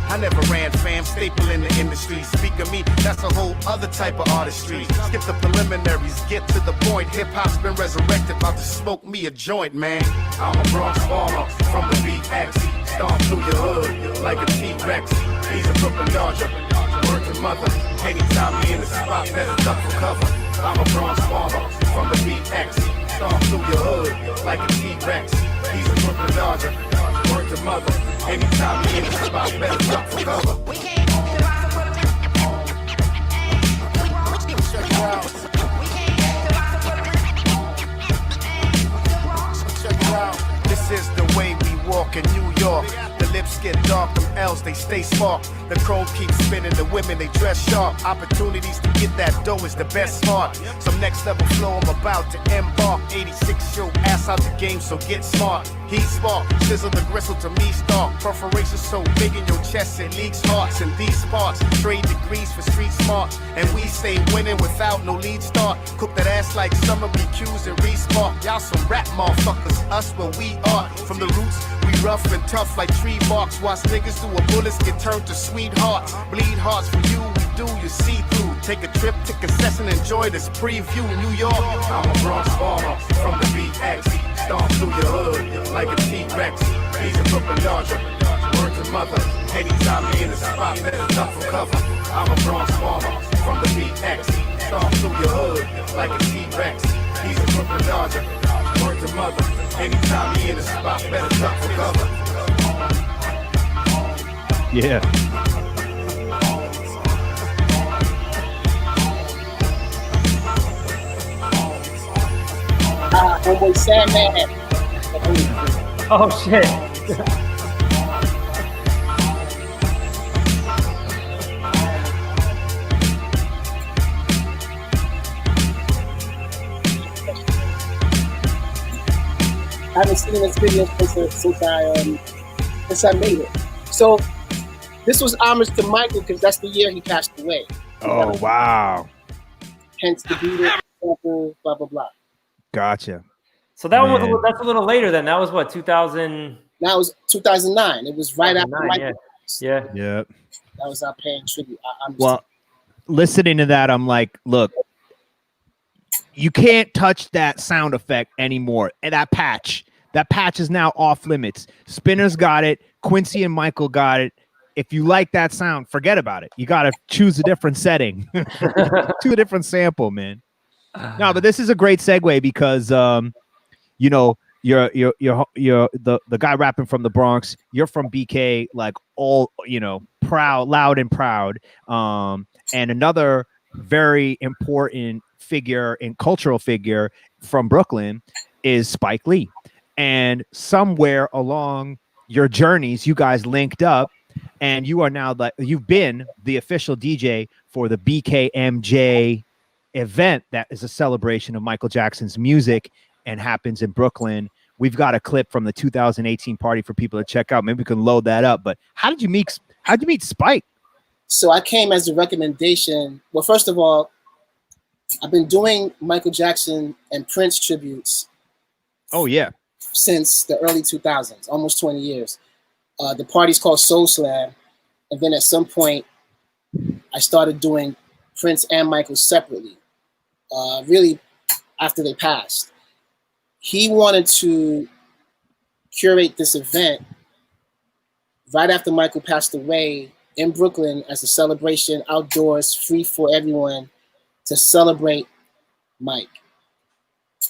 I never ran, fam. Staple in the industry. Speak of me, that's a whole other type of artistry. Skip the preliminaries, get to the point. Hip hop's been resurrected, about to smoke me a joint, man. I'm a Bronx farmer from the BX. Stomp through your hood like a T-Rex. He's a Brooklyn Dodger. Word to mother. Anytime we in the spot, better duck for cover. I'm a Bronx farmer from the BX. Stomp through your hood like a T-Rex. He's a Brooklyn Dodger. Word to mother. Anytime we in the spot, better duck for cover. Check it out. Check it out. This is the way we walk in New York. The lips get dark, them L's, they stay smart. The chrome keeps spinning, the women, they dress sharp. Opportunities to get that dough is the best smart. Some next level flow, I'm about to embark. 86 show, ass out the game, so get smart. Heat spark, sizzle the gristle to me stalk. Perforation so big in your chest, it leaks hearts. In these parts, trade degrees for street smarts. And we stay winning without no lead start. Cook that ass like summer BQs and re-spark. Y'all some rap motherfuckers, us where we are. From the roots, we rough and tough like tree barks. Watch niggas do a bullets get turned to sweethearts. Bleed hearts for you, we do you see through. Take a trip to Concession, enjoy this preview in New York. I'm a Bronx farmer from the BX. Stomp through your hood like a T-Rex. He's a Brooklyn Dodger. Word to mother. Anytime we in the spot, better duck for cover. I'm a Bronx farmer from the BX. Stomp through your hood like a T-Rex. He's a Brooklyn Dodger. Word to mother. Anytime we in the spot, better duck for cover. Yeah. Homeboy Sandman. Oh shit. I haven't seen this video since I made it. So this was homage to Michael because that's the year he passed away. Oh, wow. Hence the beat, sample, blah blah blah. Gotcha. So that was that's a little later then. That was what, 2000? That was 2009. It was right after Michael. Yeah. Yeah. That was our paying tribute. Well, listening to that, I'm like, look, you can't touch that sound effect anymore. And that patch is now off limits. Spinner's got it. Quincy and Michael got it. If you like that sound, forget about it. You got to choose a different setting, to a different sample, man. No, but this is a great segue because, you know, you're the guy rapping from the Bronx. You're from BK, like all, you know, proud, loud and proud. And another very important figure and cultural figure from Brooklyn is Spike Lee. And somewhere along your journeys, you guys linked up, and you are now you've been the official DJ for the BKMJ event that is a celebration of Michael Jackson's music and happens in Brooklyn. We've got a clip from the 2018 party for people to check out. Maybe we can load that up. But how'd you meet Spike? So I came as a recommendation. Well, first of all, I've been doing Michael Jackson and Prince tributes. Oh yeah. Since the early 2000s, almost 20 years. The party's called Soul Slam. And then at some point, I started doing Prince and Michael separately, really after they passed. He wanted to curate this event right after Michael passed away in Brooklyn as a celebration, outdoors, free for everyone to celebrate Mike.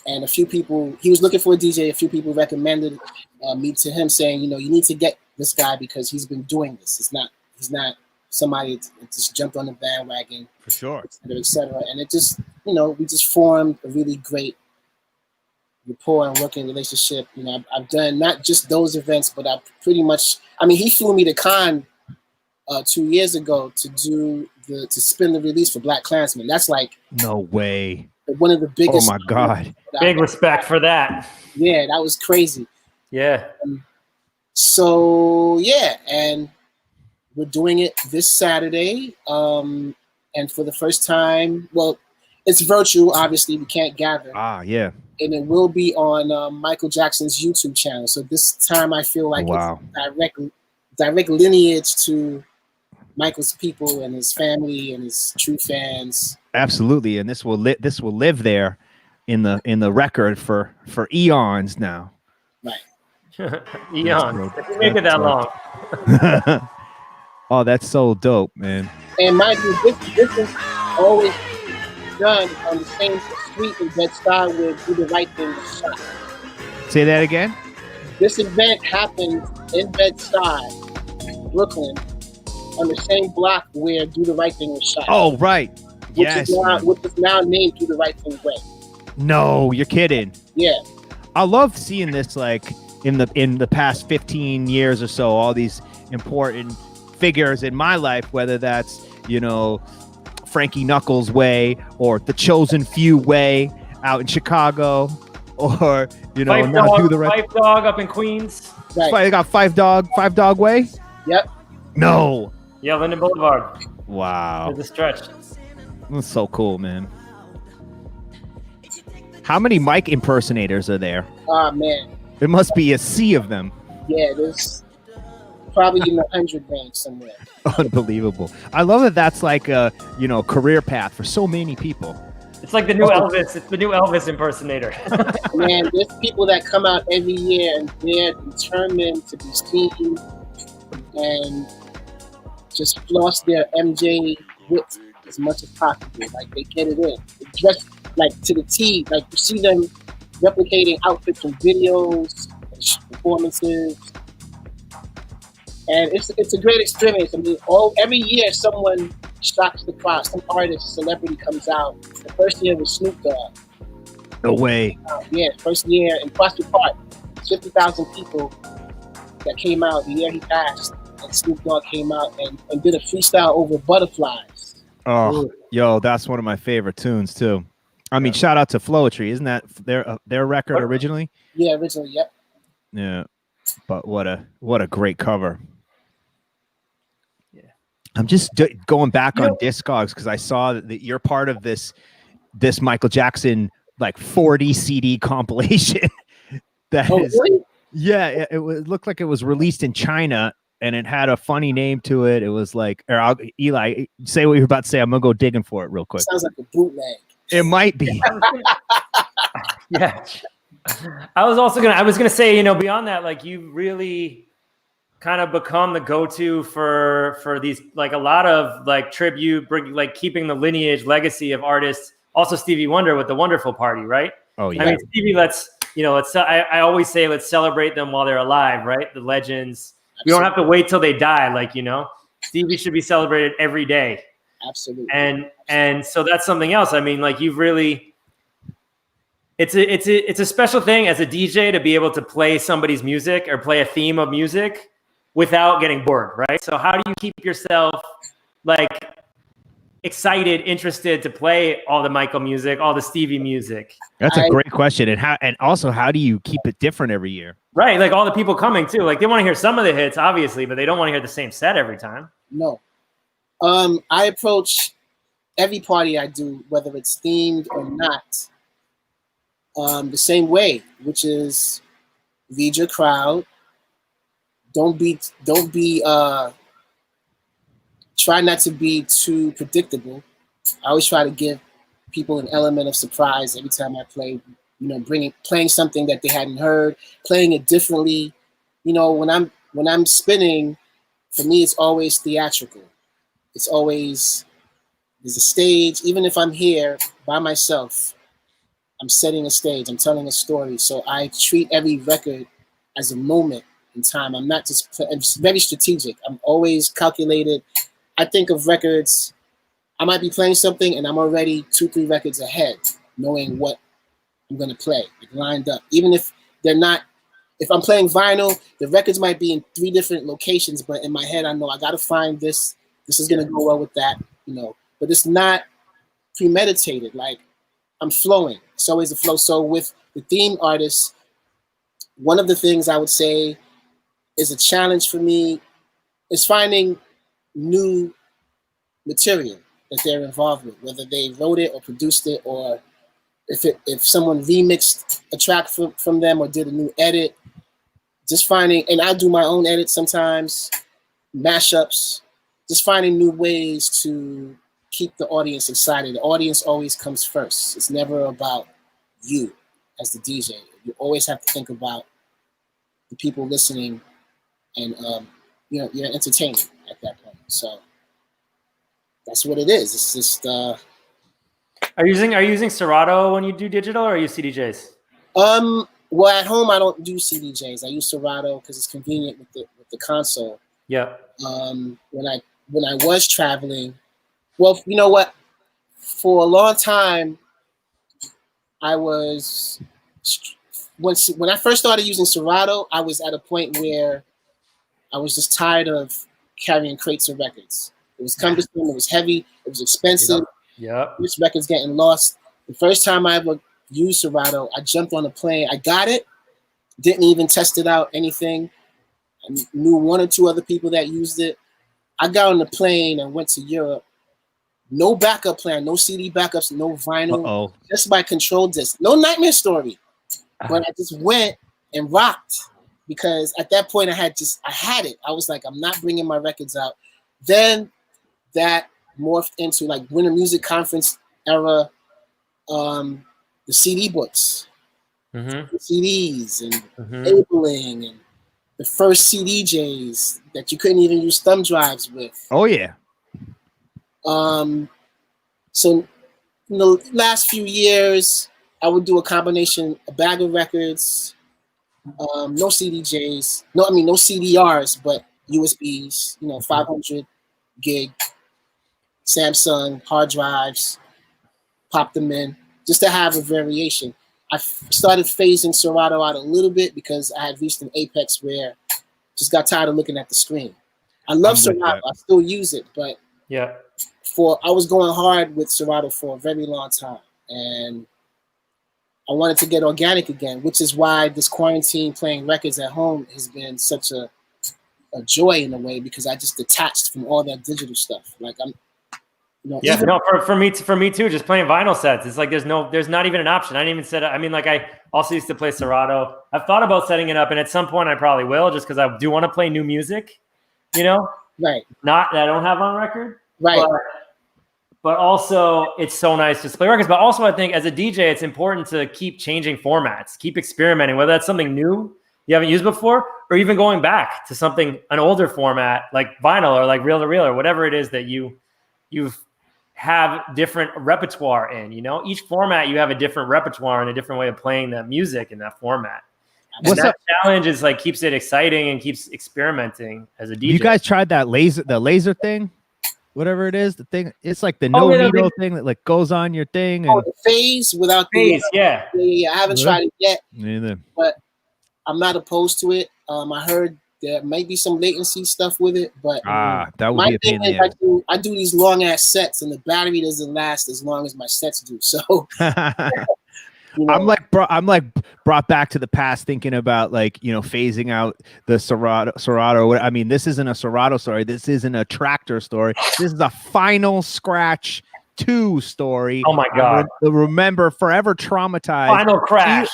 And a few people, he was looking for a DJ, a few people recommended me to him saying, you know, you need to get this guy because he's been doing this. He's not somebody that just jumped on the bandwagon. For sure. Et cetera. And it just, you know, we just formed a really great rapport and working relationship. You know, I've done not just those events, but I pretty much, I mean, he flew me to Cannes 2 years ago to spin the release for Black Klansman. That's like no way. One of the biggest. Oh my God. Big respect for that. Yeah, that was crazy. Yeah. So yeah, and we're doing it this Saturday. And for the first time, well, It's virtual, obviously. We can't gather. Ah, yeah. And it will be on Michael Jackson's YouTube channel. So this time I feel like Wow. it's direct lineage to Michael's people and his family and his true fans. Absolutely, and this will live there in the record for eons now. Right. Eons. If you make it that long. Oh, that's so dope, man. And mind you, this is always done on the same street in Bed-Stuy where Do the Right Thing was shot. Say that again. This event happened in Bed-Stuy, Brooklyn, on the same block where Do the Right Thing was shot. Oh, right. Which is now named Do the Right Thing Way. No, you're kidding. Yeah. I love seeing this, like in the past 15 years or so, all these important figures in my life, whether that's, you know, Frankie Knuckles' way or the Chosen Few way out in Chicago, or, you know, Five now Dog, Do the Right. Five Dog up in Queens. Right. They got Five Dog way. Yep. No. Yeah, Linden Boulevard. Wow. There's a stretch. That's so cool, man. How many Mike impersonators are there? Oh, man. There must be a sea of them. Yeah, there's probably in the 100 range somewhere. Unbelievable. I love that that's like a, you know, career path for so many people. It's like the new Elvis. It's the new Elvis impersonator. Man, there's people that come out every year and they're determined to be seen and just floss their MJ wit as much as possible. Like, they get it in. They dress like to the T. Like, you see them replicating outfits from videos and performances. And it's a great experience. I mean, every year someone shocks the crowd. Some artist, celebrity comes out. The first year was Snoop Dogg. No way. Yeah, first year in Prospect Park, 50,000 people that came out the year he passed. And Snoop Dogg came out and did a freestyle over Butterflies. Oh, yo, that's one of my favorite tunes too. I mean, shout out to Flowetry. Isn't that their record originally? Yeah, originally, yep. Yeah, but what a great cover. Yeah, I'm just going back on Discogs because I saw that you're part of this Michael Jackson like 40 CD compilation. Really? Yeah, it looked like it was released in China. And it had a funny name to it. It was like, Eli, say what you're about to say. I'm gonna go digging for it real quick. Sounds like a bootleg. It might be. Yeah. I was gonna say, you know, beyond that, like, you really kind of become the go-to for these, like, a lot of like tribute, like keeping the lineage, legacy of artists. Also Stevie Wonder with the Wonderful Party, right? Oh yeah. I mean, Stevie, I always say, let's celebrate them while they're alive, right? The legends. We don't have to wait till they die. Like, you know, Stevie should be celebrated every day. Absolutely. And so that's something else. I mean, like, you've really, it's a special thing as a DJ to be able to play somebody's music or play a theme of music without getting bored, right? So how do you keep yourself like excited, interested to play all the Michael music, all the Stevie music? That's a great question. And also how do you keep it different every year? Right, like all the people coming too. Like, they want to hear some of the hits, obviously, but they don't want to hear the same set every time. No. I approach every party I do, whether it's themed or not, the same way, which is read your crowd. Try not to be too predictable. I always try to give people an element of surprise every time I play. You know, playing something that they hadn't heard, playing it differently. You know, when I'm spinning, for me, it's always theatrical. It's always, there's a stage. Even if I'm here by myself, I'm setting a stage. I'm telling a story. So I treat every record as a moment in time. I'm not just. I'm very strategic. I'm always calculated. I think of records. I might be playing something, and I'm already 2-3 records ahead, knowing what I'm going to play, like, lined up. Even if they're not, if I'm playing vinyl, the records might be in 3 different locations, but in my head, I know I got to find this. This is going to go well with that, you know. But it's not premeditated. Like, I'm flowing. It's always a flow. So with the theme artists, one of the things I would say is a challenge for me is finding new material. that they're involved with, whether they wrote it or produced it, or if someone remixed a track from them or did a new edit. Just finding, and I do my own edits sometimes, mashups, just finding new ways to keep the audience excited. The audience always comes first. It's never about you as the DJ. You always have to think about the people listening, and you're entertaining at that point. So that's what it is. It's just. Are you using Serato when you do digital, or are you CDJs? Well, at home I don't do CDJs. I use Serato because it's convenient with the console. Yeah. When I was traveling, well, you know what? For a long time, I was when I first started using Serato, I was at a point where I was just tired of carrying crates of records. It was cumbersome. It was heavy. It was expensive. Yeah. This record's getting lost. The first time I ever used Serato, I jumped on a plane. I got it. Didn't even test it out, anything. I knew one or two other people that used it. I got on the plane and went to Europe. No backup plan, no CD backups, no vinyl. Just by control disc. No Nightmare Story. But I just went and rocked because at that point I had it. I was like, I'm not bringing my records out. Then that morphed into like Winter Music Conference era, the CD books, CDs and labeling and the first CDJs that you couldn't even use thumb drives with. Oh yeah. So in the last few years, I would do a combination, a bag of records, no CDJs, no CDRs, but USBs, 500 gig, Samsung hard drives, pop them in, just to have a variation. I started phasing Serato out a little bit because I had reached an apex where I just got tired of looking at the screen. I love Serato, I still use it, but yeah, I was going hard with Serato for a very long time, and I wanted to get organic again, which is why this quarantine playing records at home has been such a joy in a way, because I just detached from all that digital stuff. Like for me too, just playing vinyl sets. It's like there's not even an option. I didn't even set it. I mean, like I also used to play Serato. I've thought about setting it up, and at some point I probably will, just because I do want to play new music, Right. Not that I don't have on record. Right. But also it's so nice to play records. But also I think as a DJ, it's important to keep changing formats, keep experimenting, whether that's something new you haven't used before, or even going back to an older format like vinyl or like reel to reel or whatever it is that you've have different repertoire in. Each format you have a different repertoire and a different way of playing that music in that format. And that challenge is like keeps it exciting and keeps experimenting as a DJ. You guys tried that laser thing? Whatever it is, the thing, it's like the needle thing that like goes on your thing. And the phase without phase, yeah. I haven't tried it yet. Neither. But I'm not opposed to it. I heard there might be some latency stuff with it, but that would be a pain in the ass. I do these long ass sets, and the battery doesn't last as long as my sets do. So I'm like brought back to the past, thinking about phasing out the Serato. I mean, this isn't a Serato story. This isn't a Tractor story. This is a Final Scratch 2 story. Oh my God! Remember, forever traumatized. Final Crash.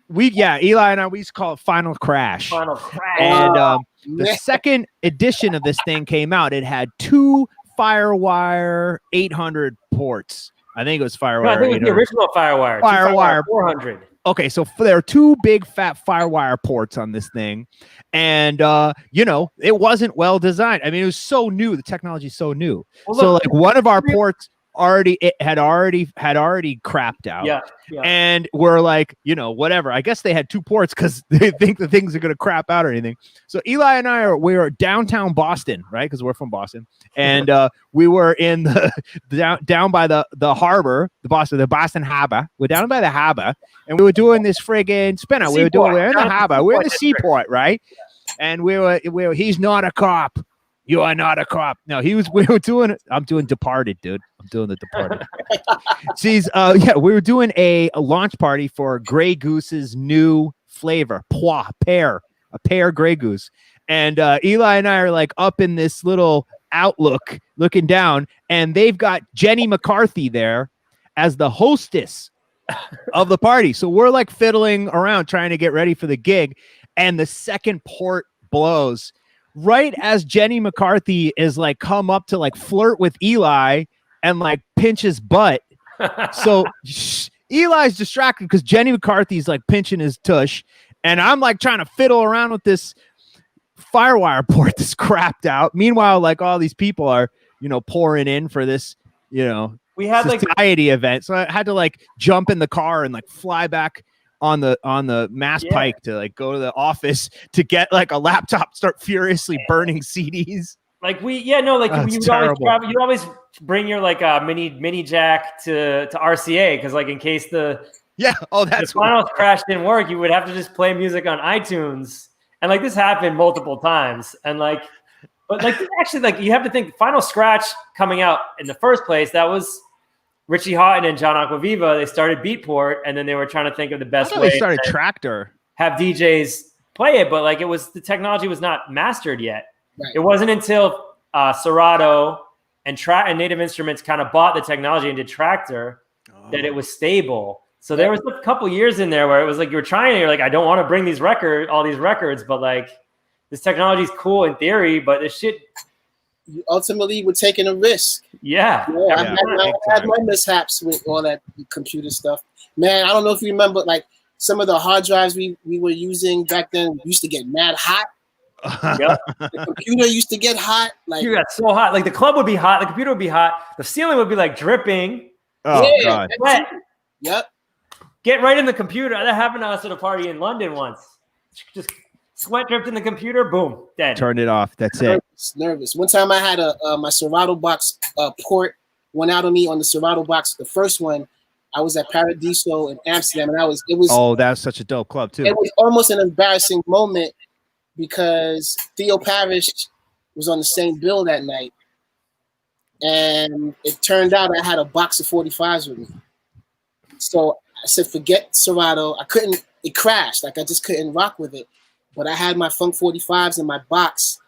Eli and I, we used to call it Final Crash. Final Crash. And the second edition of this thing came out. It had 2 FireWire 800 ports. I think it was FireWire. No, I think it was the original FireWire. FireWire 400. Okay, so there are 2 big fat FireWire ports on this thing, and it wasn't well designed. I mean, it was so new. The technology is so new. Well, so like one of our ports had already crapped out. Yeah. And we're like, whatever. I guess they had 2 ports because they think the things are gonna crap out or anything. So Eli and I we were downtown Boston, right? Because we're from Boston, and we were in the down by the harbor, the Boston Harbor. We're down by the harbor, and we were doing this friggin' spinner. We're in the harbor. We're in the seaport, right? And we were. He's not a cop. You are not a cop. No, we were doing it. I'm doing Departed, dude. I'm doing the Departed. We were doing a launch party for Grey Goose's new flavor, a pear Grey Goose. And Eli and I are like up in this little outlook looking down, and they've got Jenny McCarthy there as the hostess of the party. So we're like fiddling around trying to get ready for the gig, and the second port blows right as Jenny McCarthy is like come up to like flirt with Eli and like pinch his butt. So Eli's distracted because Jenny McCarthy's like pinching his tush, and I'm like trying to fiddle around with this firewire port that's crapped out. Meanwhile, like all these people are, pouring in for this, we had society event. So I had to like jump in the car and like fly back on the Mass Pike to like go to the office to get like a laptop, start furiously burning CDs. Like you would always travel, you always bring your like mini jack to RCA because like in case the final crash didn't work, you would have to just play music on iTunes. And like this happened multiple times. And like, but like actually like you have to think Final Scratch coming out in the first place, that was Richie Houghton and John Acquaviva. They started Beatport, and then they were trying to think of the best way. They started Tractor. Have DJs play it, but like the technology was not mastered yet. Right. It wasn't until Serato and Native Instruments kind of bought the technology and did Tractor that it was stable. So there was a couple years in there where it was like you're like, I don't want to bring all these records, but like this technology is cool in theory, but this shit. You ultimately were taking a risk. Yeah. I had my mishaps with all that computer stuff. Man, I don't know if you remember, like some of the hard drives we were using back then used to get mad hot. Yep. The computer used to get hot. Like you got so hot. Like the club would be hot, the computer would be hot, the ceiling would be like dripping. Oh God. Sweat. Yep. Get right in the computer. That happened to us at a party in London once. Just sweat dripped in the computer, boom, dead. Turned it off. That's it. Nervous. One time I had my Serato box port went out on me on the Serato box. The first one, I was at Paradiso in Amsterdam, and it was. Oh, that was such a dope club too. It was almost an embarrassing moment because Theo Parrish was on the same bill that night, and it turned out I had a box of 45s with me. So I said, forget Serato. It crashed. Like I just couldn't rock with it. But I had my Funk 45s in my box,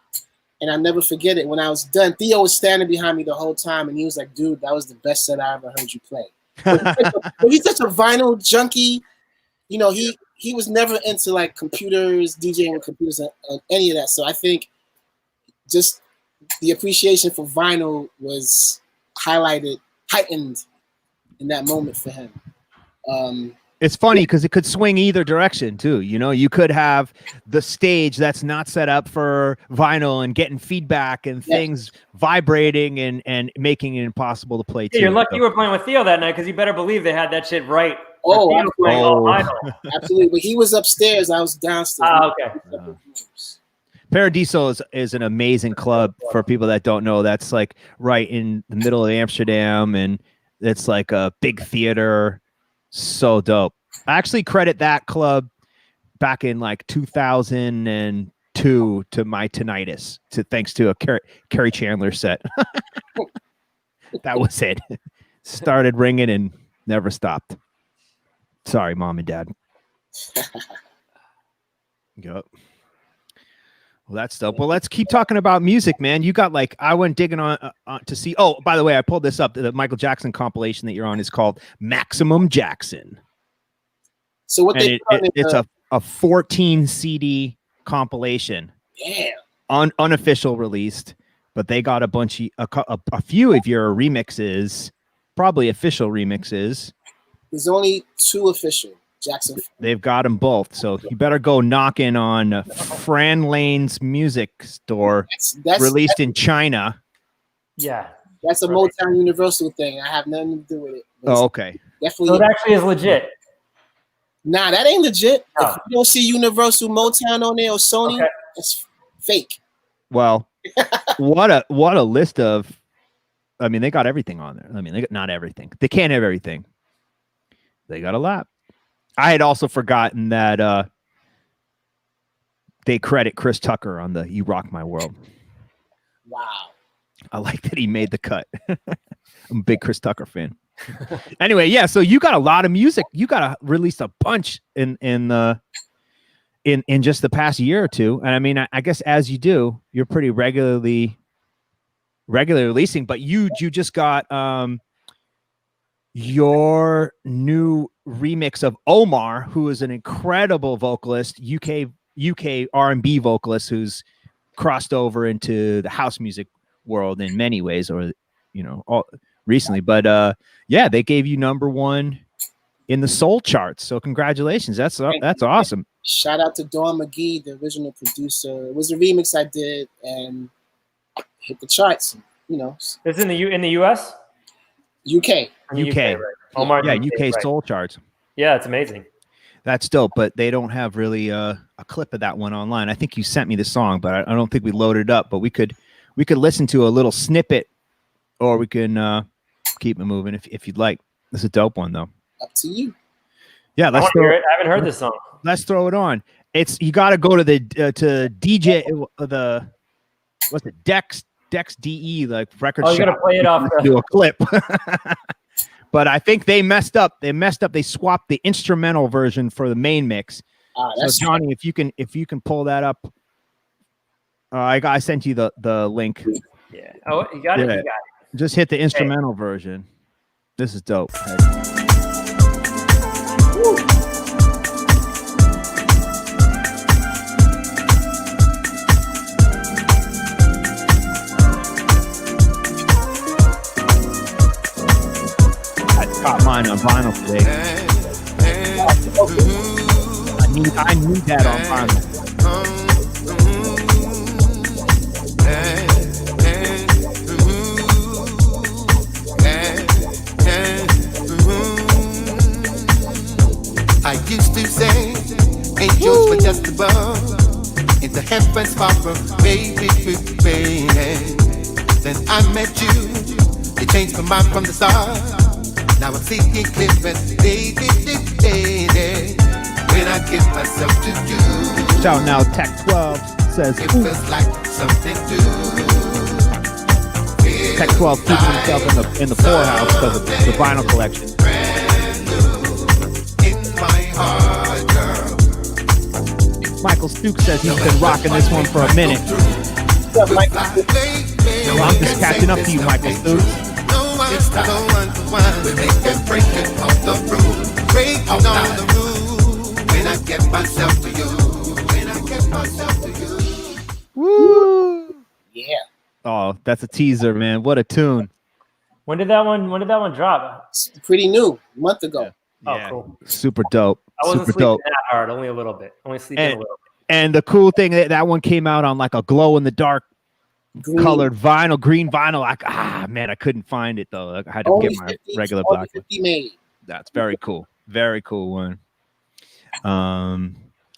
and I'll never forget it. When I was done, Theo was standing behind me the whole time, and he was like, dude, that was the best set I ever heard you play. But he's such a vinyl junkie. He was never into like computers, DJing with computers, and any of that. So I think just the appreciation for vinyl was heightened in that moment for him. It's funny because it could swing either direction too. You could have the stage that's not set up for vinyl and getting feedback and things vibrating and making it impossible to play too. You're lucky you were playing with Theo that night because you better believe they had that shit right. Absolutely. But he was upstairs. I was downstairs. Okay. Paradiso is an amazing club for people that don't know. That's like right in the middle of Amsterdam, and it's like a big theater. So dope. I actually credit that club back in like 2002 to my tinnitus, thanks to a Kerry Chandler set. That was it. Started ringing and never stopped. Sorry, mom and dad. Yep. Well, that's dope. Well, let's keep talking about music, man. You got like, I went digging on to see. Oh, by the way, I pulled this up. The Michael Jackson compilation that you're on is called Maximum Jackson. So what it's a 14 CD compilation. Damn. Unofficial released, but they got a few of your remixes, probably official remixes. There's only 2 official. Jackson. They've got them both, so you better go knocking on Fran Lane's music store, released in China. Yeah, that's a Motown Universal thing. I have nothing to do with it. Oh, okay. Definitely. So it actually is legit. Nah, that ain't legit. No. If you don't see Universal Motown on there or Sony, it's fake. Well, what a list of. I mean, they got everything on there. I mean, they got not everything. They can't have everything. They got a lot. I had also forgotten that they credit Chris Tucker on the "You Rock My World." Wow. I like that he made the cut. I'm a big Chris Tucker fan. Anyway, yeah. So you got a lot of music. You got to release a bunch in just the past year or two. And I mean, I guess as you do, you're pretty regularly regularly releasing. But you just got your new remix of Omar, who is an incredible vocalist, UK R&B vocalist who's crossed over into the house music world in many ways, or recently. But yeah, they gave you #1 in the soul charts. So congratulations. That's awesome. Shout out to Dawn McGee, the original producer. It was a remix I did and hit the charts. It's in the US? UK. UK. Right. Omar, Yeah, UK right. soul charts. Yeah, it's amazing. That's dope, but they don't have really a clip of that one online. I think you sent me the song, but I don't think we loaded it up. But we could listen to a little snippet, or we can keep it moving if you'd like. It's a dope one though. Up to you. Yeah, let's hear it. I haven't heard this song. Let's throw it on. You got to go to the to DJ what's it Dex DE like record shop. You got to play it off. Do a clip. But I think they messed up. They swapped the instrumental version for the main mix. So Johnny, if you can pull that up, I sent you the link. Yeah. Oh, you got it. Yeah. You got it. Just hit the instrumental version. This is dope. Got mine on vinyl today. I need that on vinyl. I used to say angels were just above, in the heavens far from baby. Then I met you, you changed my mind from the start. Now I'm seeing clear and day. When I give myself to you. Shout now, Tech 12 says it feels like something new. Tech 12 keeping himself in the poorhouse because of the vinyl collection. Brand new in my heart, girl. Michael Stukes says he's been rocking this one for a minute. What's up, Mike? Well, I'm just catching up to you, Michael Stukes. It's the one we make it break it off the roof. Break it on the roof. When I get myself to you. When I get myself to you. Woo! Yeah. Oh, that's a teaser, man. What a tune. When did that one drop? It's pretty new, a month ago. Oh, cool. Super dope. I wasn't Super sleeping dope. that hard, only a little bit. Only sleeping a little bit. And the cool thing that one came out on like a glow in the dark colored vinyl, green vinyl. Man, I couldn't find it though. I had to Only get my 50, regular only black one. 50 made. That's very cool. Very cool one.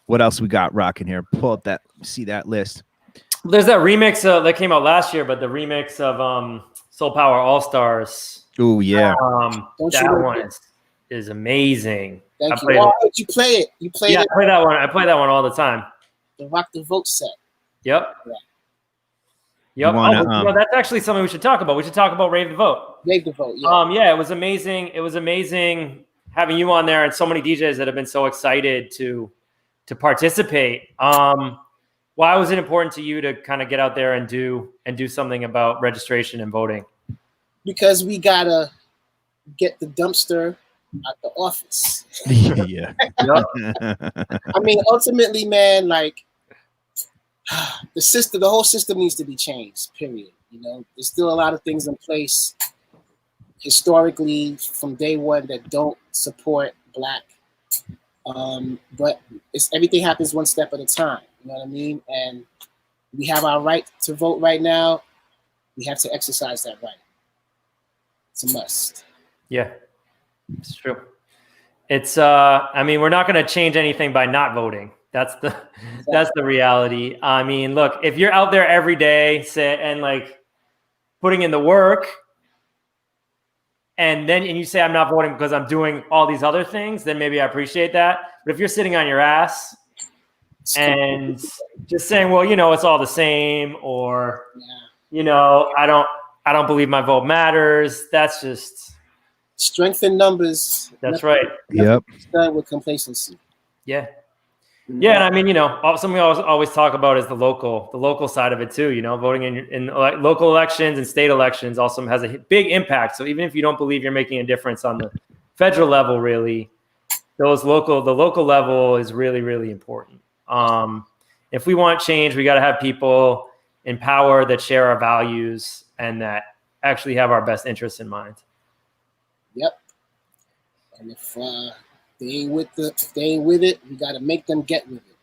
What else we got rocking here? Pull up see that list. There's that remix that came out last year, but the remix of Soul Power All Stars. Oh yeah. That one is amazing. Thank you. Why did you play it? You played it. I play that one. I play that one all the time. The Rock the Vote set. Yep. Yeah. Yep. That's actually something we should talk about. We should talk about Rave the Vote. Rave the Vote. Yeah. Yeah, it was amazing. It was amazing having you on there and so many DJs that have been so excited to participate. Why was it important to you to kind of get out there and do something about registration and voting? Because we gotta get the dumpster at the office. Yeah. I mean, ultimately, man, like the whole system needs to be changed. Period. There's still a lot of things in place historically from day one that don't support Black. But everything happens one step at a time. You know what I mean? And we have our right to vote right now. We have to exercise that right. It's a must. Yeah, it's true. It's I mean, we're not going to change anything by not voting. That's the reality. I mean, look, if you're out there every day and like putting in the work, and you say I'm not voting because I'm doing all these other things, then maybe I appreciate that. But if you're sitting on your ass and just saying, well, it's all the same, or I don't believe my vote matters, that's just strength in numbers. That's right. Yep. Done with complacency. Yeah. Yeah, and I mean, something we always talk about is the local side of it too. Voting in local elections and state elections also has a big impact. So even if you don't believe you're making a difference on the federal level, really, the local level is really, really important. If we want change, we got to have people in power that share our values and that actually have our best interests in mind. Yep. And if they ain't with it, we got to make them get with it.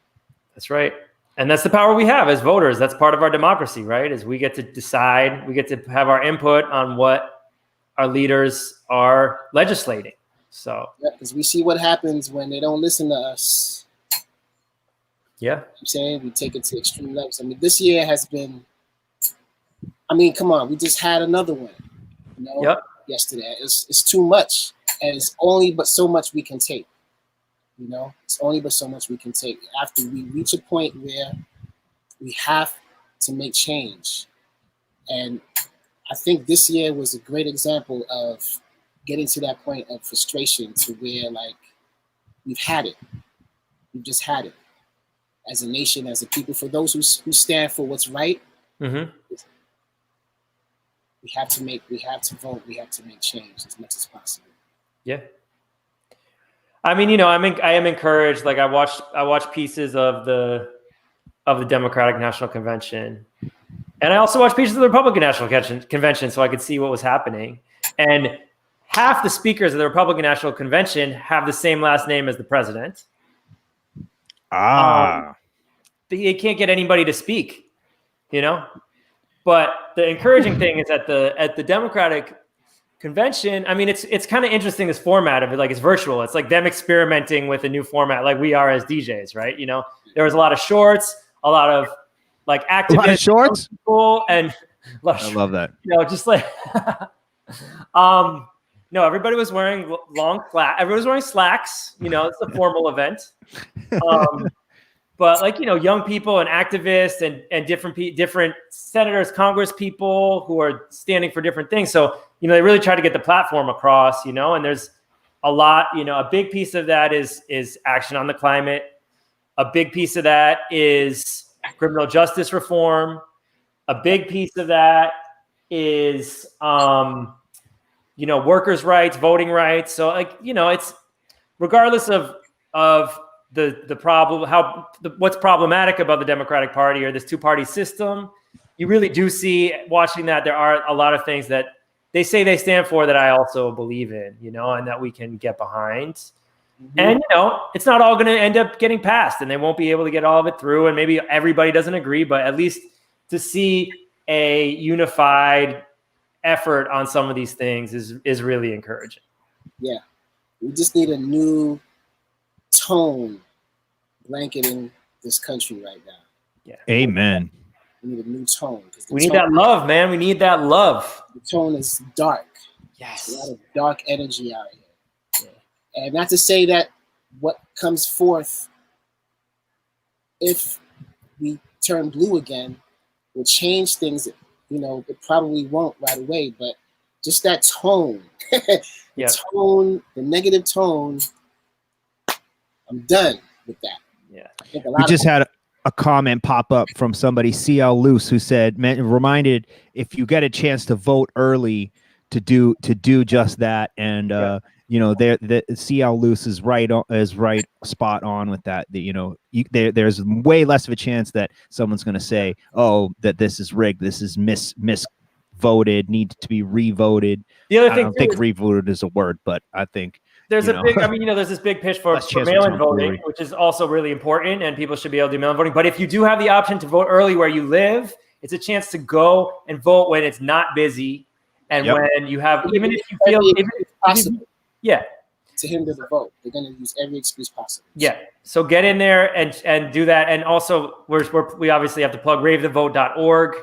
That's right. And that's the power we have as voters. That's part of our democracy, right? Is we get to decide, we get to have our input on what our leaders are legislating. So, because we see what happens when they don't listen to us. Yeah. I'm saying we take it to extreme levels. I mean, this year has been, come on, we just had another one, Yep. yesterday. It's too much. And it's only but so much we can take. It's only but so much we can take. After we reach a point where we have to make change. And I think this year was a great example of getting to that point of frustration to where, like, we've had it. We've just had it. As a nation, as a people, for those who stand for what's right, Mm-hmm. we have to vote, we have to make change as much as possible. Yeah. I mean, I am encouraged. Like I watched pieces of the Democratic National Convention, and I also watched pieces of the Republican National Convention so I could see what was happening. And half the speakers of the Republican National Convention have the same last name as the president. They can't get anybody to speak, But the encouraging thing is at the Democratic Convention, I mean, it's kind of interesting, this format of it, like it's virtual. It's like them experimenting with a new format, like we are as DJs, right? There was a lot of shorts, a lot of like activists, a lot of shorts, people, and I love that. Just like no, everybody was wearing long slacks. Everybody was wearing slacks. It's a formal event. But like, young people and activists and different senators, Congress people who are standing for different things. So, they really try to get the platform across, and there's a lot, a big piece of that is action on the climate. A big piece of that is criminal justice reform. A big piece of that is, workers' rights, voting rights. So like, it's regardless of the problem, what's problematic about the Democratic Party or this two-party system, you really do see, watching that, there are a lot of things that they say they stand for that I also believe in, and that we can get behind. Mm-hmm. And, it's not all going to end up getting passed, and they won't be able to get all of it through, and maybe everybody doesn't agree, but at least to see a unified effort on some of these things is really encouraging. Yeah. We just need a new tone blanketing this country right now. Yeah. Amen. We need a new tone. We need that love, man. We need that love. The tone is dark. Yes. There's a lot of dark energy out here. Yeah. And not to say that what comes forth, if we turn blue again, will change things. It probably won't right away, but just that tone, the negative tone, I'm done with that. Yeah. We just had a comment pop up from somebody, CL Loose, who said, reminded if you get a chance to vote early to do just that. And, the CL Loose is right spot on with that. There's way less of a chance that someone's going to say, oh, that this is rigged. This is misvoted, needs to be revoted. The other thing, I don't think revoted is a word, but I think there's there's this big push for mail-in voting, which is also really important, and people should be able to do mail-in voting. But if you do have the option to vote early where you live, it's a chance to go and vote when it's not busy, and when you have, even if you feel, possible. Yeah. To hinder the vote. They're going to use every excuse possible. Yeah. So get in there and do that. And also, we obviously have to plug ravethevote.org,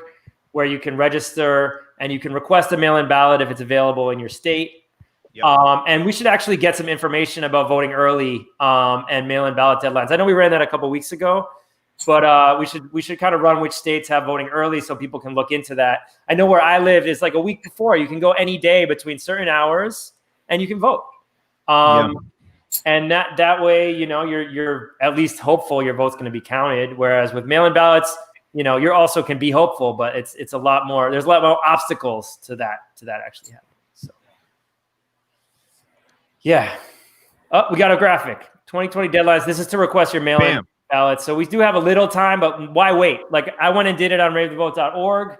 where you can register and you can request a mail-in ballot if it's available in your state. Yep. And we should actually get some information about voting early and mail-in ballot deadlines. I know we ran that a couple weeks ago, but we should kind of run which states have voting early so people can look into that. I know where I live is like a week before. You can go any day between certain hours and you can vote. And that way, you're at least hopeful your vote's going to be counted. Whereas with mail-in ballots, you're also can be hopeful, but it's a lot more. There's a lot more obstacles to that actually happening. So, yeah. Oh, we got a graphic. 2020 deadlines. This is to request your mail-in ballots. So we do have a little time, but why wait? Like I went and did it on ravethevote.org.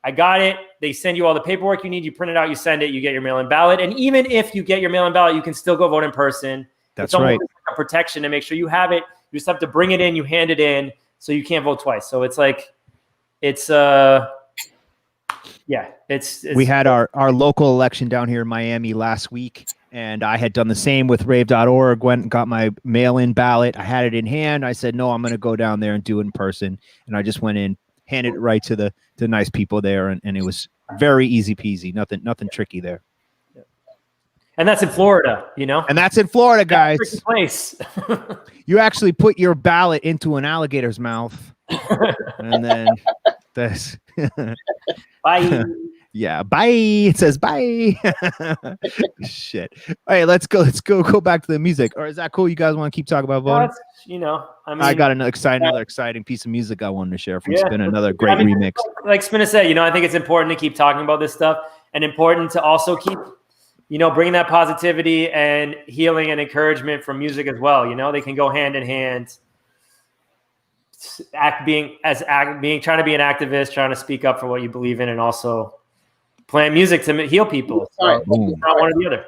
I got it. They send you all the paperwork you need. You print it out. You send it. You get your mail-in ballot. And even if you get your mail-in ballot, you can still go vote in person. That's right. A protection to make sure you have it. You just have to bring it in. You hand it in, so you can't vote twice. So it's like, it's we had our local election down here in Miami last week, and I had done the same with rave.org. Went and got my mail-in ballot. I had it in hand. I said, no, I'm going to go down there and do it in person. And I just went in, handed it right to the nice people there, and it was very easy peasy. Nothing tricky there. And that's in Florida, And that's in Florida, guys. Place. You actually put your ballot into an alligator's mouth, and then this. Bye. Yeah, bye. It says bye. Shit. All right, let's go back to the music. Or is that cool? You guys want to keep talking about voting? I got another exciting piece of music I wanted to share from Spinna. Another great remix. Like Spinna said, I think it's important to keep talking about this stuff, and important to also keep, bringing that positivity and healing and encouragement from music as well. They can go hand in hand. Trying to be an activist, trying to speak up for what you believe in, and also playing music to heal people. So it's not one or the other.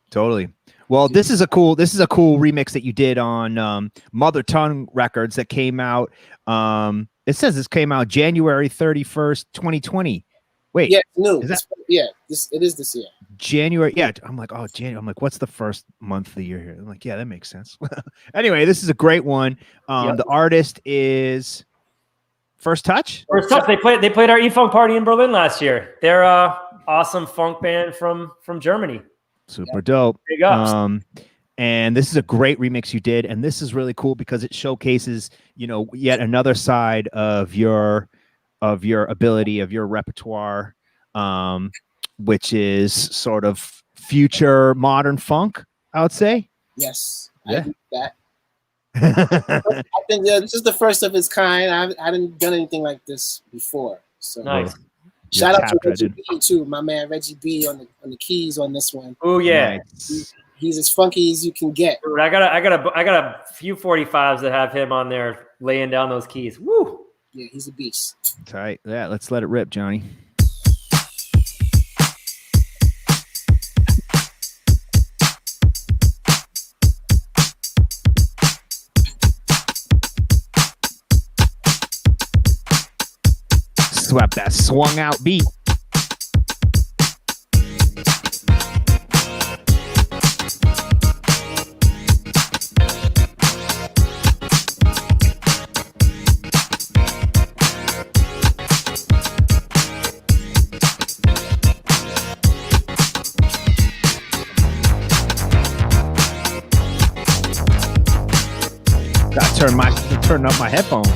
Totally. Well, this is a cool remix that you did on Mother Tongue Records that came out. It says this came out January 31st, 2020. Wait, yeah, it's new. It is this year. January. Yeah, I'm like, oh, January. I'm like, what's the first month of the year here? I'm like, yeah, that makes sense. Anyway, this is a great one. The artist is First Touch. First Touch. They played our E-Funk party in Berlin last year. They're a awesome funk band from Germany. Super dope. Big ups. And this is a great remix you did, and this is really cool because it showcases, yet another side of your ability, of your repertoire, which is sort of future modern funk, I would say. Yes, yeah. I do that. I think this is the first of its kind. I haven't done anything like this before. So nice. Shout out to Reggie B too, my man Reggie B on the keys on this one. Oh yeah, he's as funky as you can get. Dude, I got a few 45s that have him on there laying down those keys. Woo! Yeah, he's a beast. Tight. Yeah, let's let it rip, Johnny. Slap that swung out beat. Turn up my headphones.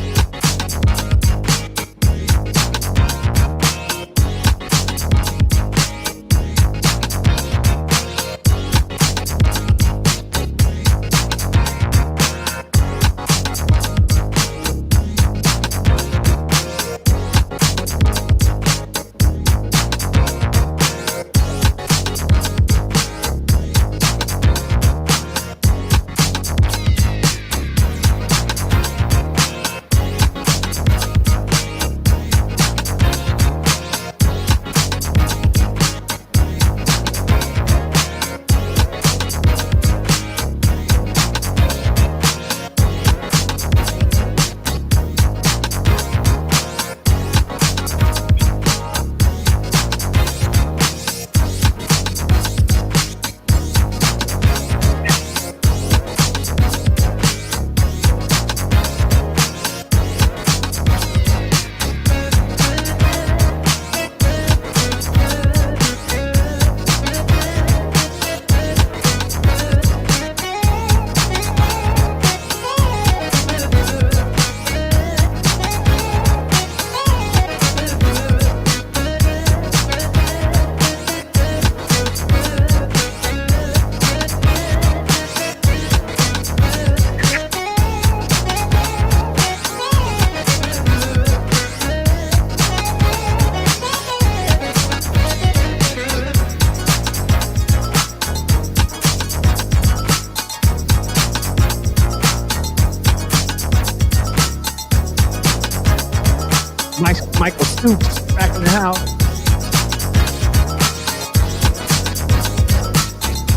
Snoop back in the house.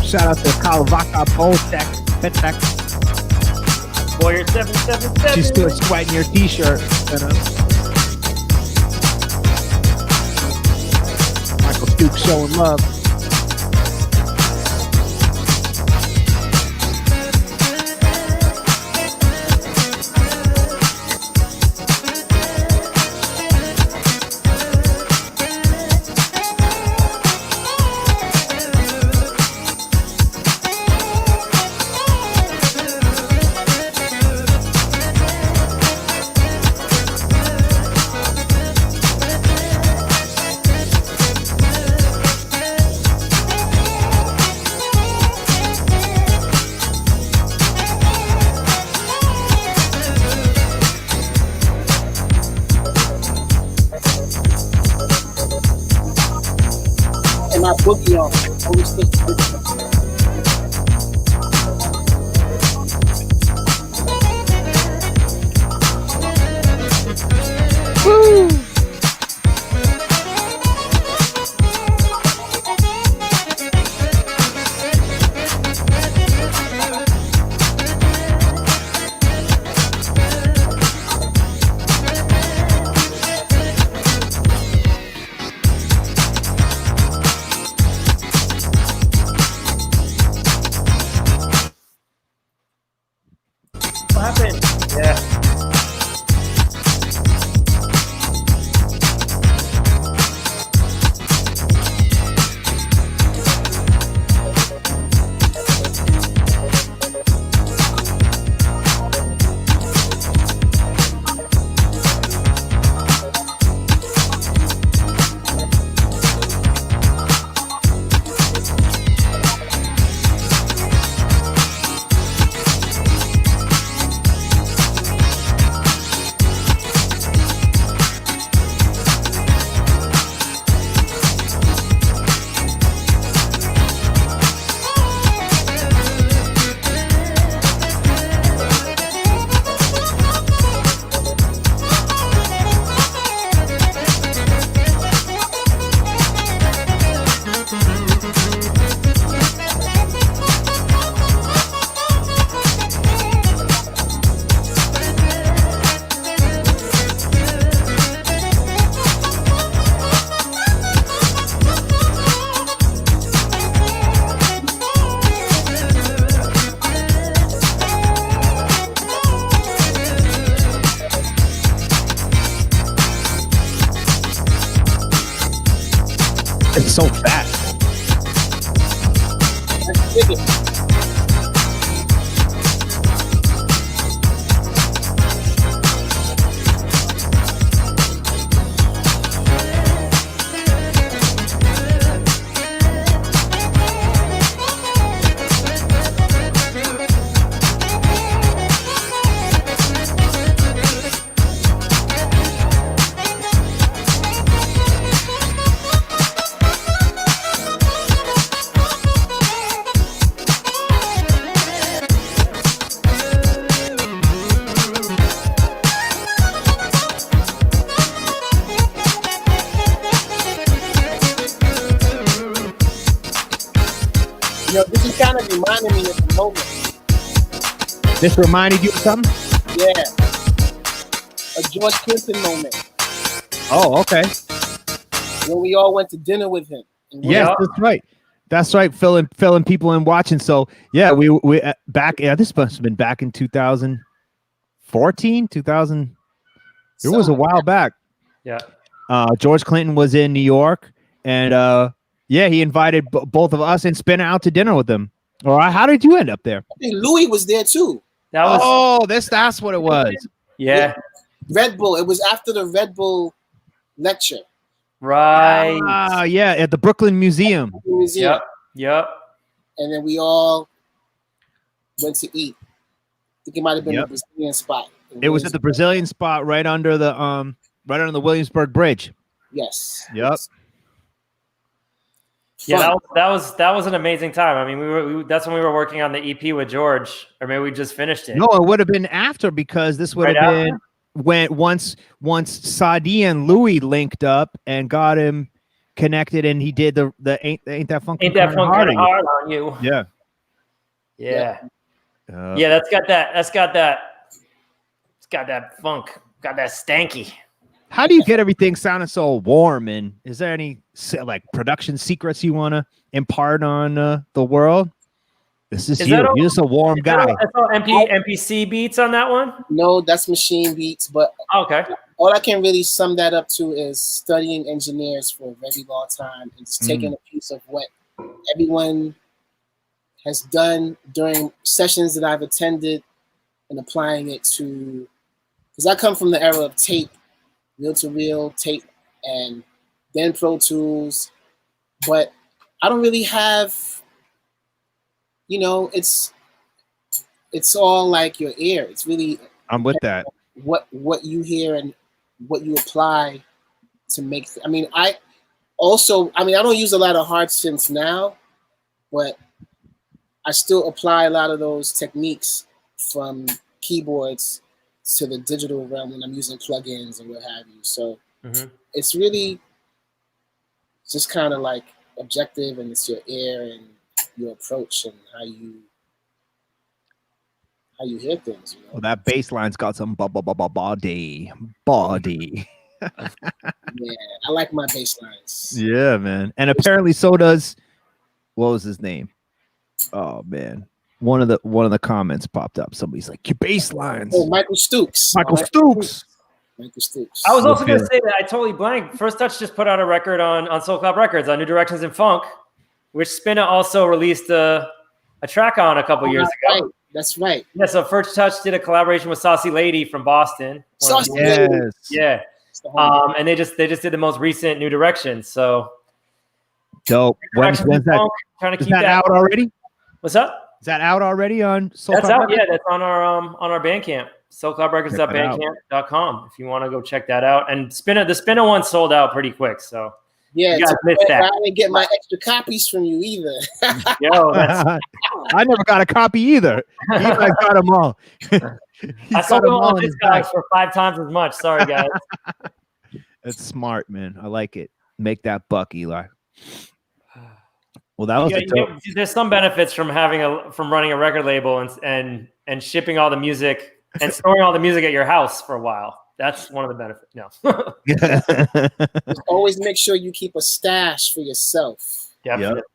Shout out to Kalavaka Boltek. Petek. Warrior 777. She's still sweating your t-shirt. Michael Duke showing love. My boogie on. Always think. Woo! What happened? Yeah. It's so fat. Let's dig it. You know, this is kind of reminding me of the moment. This reminded you of something? Yeah. A George Clinton moment. Oh, okay. When we all went to dinner with him. And Yes, that's right. That's right. Filling people in watching. So yeah, we back. Yeah, this must have been back in 2014, 2000. It was a while back. Yeah. George Clinton was in New York, and yeah, he invited both of us and Spinna out to dinner with him. All right, how did you end up there? I think Louis was there too. That was that's what it was. yeah. Red Bull. It was after the Red Bull lecture. Right. Yeah, at the Brooklyn Museum. Museum. Yep. And then we all went to eat. I think it might have been Yep. the Brazilian spot. It was at the Brazilian spot right under the Williamsburg Bridge. Yes. Yep. Yeah, that was an amazing time. I mean, that's when we were working on the EP with George, or maybe we just finished it. No, it would have been after because this would have been once Sadi and Louis linked up and got him connected, and he did the ain't that funk Ain't that funk kinda hard on you? Yeah. Yeah. Yeah, that's got that funk, got that stanky. How do you get everything sounding so warm? And is there any like production secrets you want to impart on the world? This is you. You're just a warm guy. That's all MPC beats on that one? No, that's machine beats. But okay, all I can really sum that up to is studying engineers for a very long time and just taking a piece of what everyone has done during sessions that I've attended and applying it to, because I come from the era of tape, reel-to-reel tape, and then Pro Tools, but I don't really have, it's all like your ear. It's really, I'm with that. What you hear and what you apply to make. I don't use a lot of hard synths now, but I still apply a lot of those techniques from keyboards to the digital realm when I'm using plugins and what have you. So it's really just kind of like objective, and it's your ear and your approach and how you hear things. Well, that bass line's got some body. Yeah, I like my bass lines. Yeah, man. And apparently so does, what was his name? Oh man. One of the comments popped up. Somebody's like, your bass lines. Oh, Michael Stooks. Michael Stooks. I was also going to say that I totally blanked. First Touch just put out a record on Soul Club Records on New Directions in Funk, which Spinna also released a track on a couple years ago. Right. That's right. Yeah, so First Touch did a collaboration with Saucy Lady from Boston. Saucy Lady. Yeah. And they just did the most recent New Directions. So dope. When's that? Trying to keep that out already? What's up? Is that out already on Soul That's Club out, Records? yeah. That's on our Bandcamp. SoulClubRecords.bandcamp.com if you want to go check that out. And the Spinna one sold out pretty quick, so yeah, you guys missed that. I didn't get my extra copies from you either. Yo, I never got a copy either. I got them all. I sold them all this guys for 5 times as much. Sorry, guys. That's smart, man. I like it. Make that buck, Eli. Well, that was there's some benefits from running a record label and shipping all the music and storing all the music at your house for a while. That's one of the benefits. No. Always make sure you keep a stash for yourself. Definitely. Yep.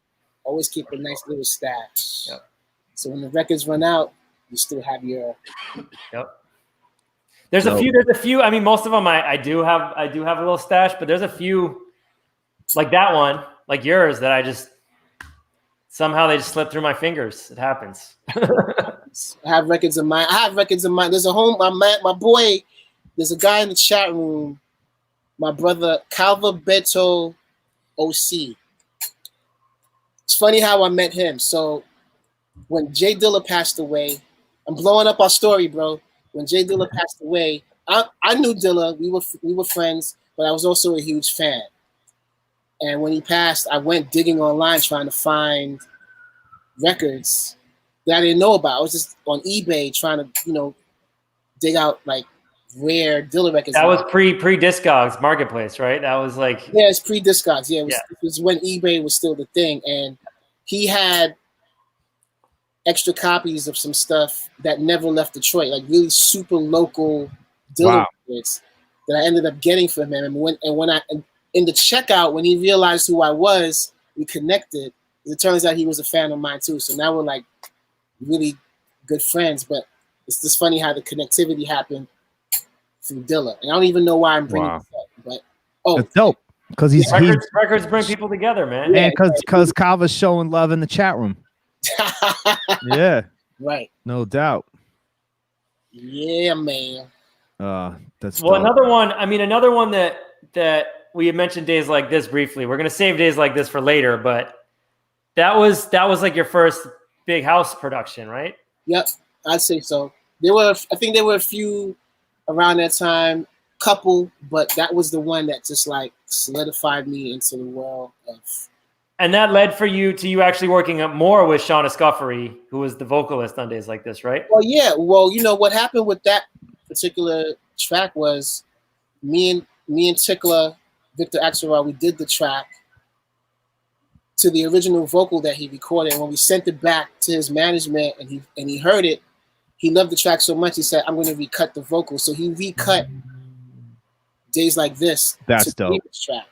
Always keep a nice little stash. Yep. So when the records run out, you still have your. Yep. There's a few. I mean, most of them I do have a little stash, but there's a few like that one, like yours, that I just somehow they just slip through my fingers. It happens. I have records of mine. There's my boy. There's a guy in the chat room, my brother Calva Beto OC. It's funny how I met him. So when Jay Dilla passed away, I'm blowing up our story, bro. When Jay Dilla passed away, I knew Dilla. We were friends, but I was also a huge fan. And when he passed, I went digging online trying to find records that I didn't know about. I was just on eBay trying to, dig out like rare Dilla records. That was pre Discogs Marketplace, right? That was like it's pre Discogs. Yeah, it was when eBay was still the thing, and he had extra copies of some stuff that never left Detroit, like really super local Dilla records that I ended up getting from him. And when I in the checkout, when he realized who I was, we connected. It turns out he was a fan of mine too. So now we're like really good friends. But it's just funny how the connectivity happened through Dilla. And I don't even know why I'm bringing this up. But it's dope because records bring people together, man. And because Calva's showing love in the chat room. Yeah. Right. No doubt. Yeah, man. That's well, dope. another one that we had mentioned Days Like This briefly. We're gonna save Days Like This for later, but that was like your first big house production, right? Yep, I'd say so. I think there were a few around that time, couple, but that was the one that just like solidified me into the world of. And that led to you actually working up more with Shauna Scuffery, who was the vocalist on Days Like This, right? Well, yeah. Well, what happened with that particular track was me and Tickler, Victor Axelrod, we did the track to the original vocal that he recorded. And when we sent it back to his management and he heard it, he loved the track so much he said, I'm going to recut the vocal. So he recut Days Like This. That's dope. The remix track.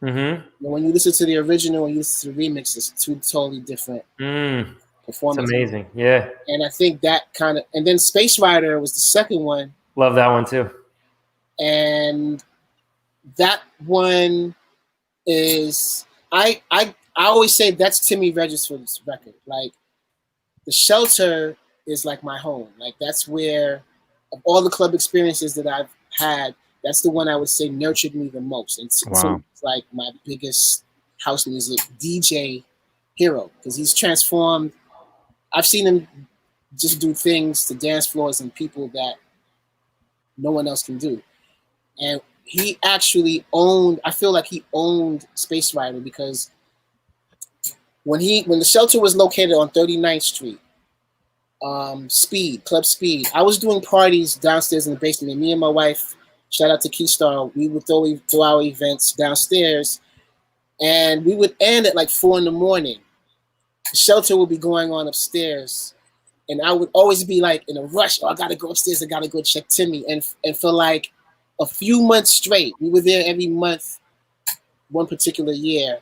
Mm-hmm. When you listen to the original and you listen to the remix, it's two totally different performances. It's amazing. Yeah. And I think that kind of, and then Space Rider was the second one. Love that one too. And that one is, I always say that's Timmy Regisford's record. Like, The Shelter is like my home. Like, that's where, of all the club experiences that I've had, that's the one I would say nurtured me the most. And so it's like my biggest house music DJ hero, because he's transformed. I've seen him just do things to dance floors and people that no one else can do. And he actually owned, I feel like he owned Space Rider, because when the Shelter was located on 39th Street, Club Speed, I was doing parties downstairs in the basement. And me and my wife, shout out to Keystar, we would throw our events downstairs, and we would end at like 4 in the morning. The Shelter would be going on upstairs, and I would always be like in a rush. Oh, I gotta go upstairs. I gotta go check Timmy. And for like a few months straight, we were there every month, one particular year,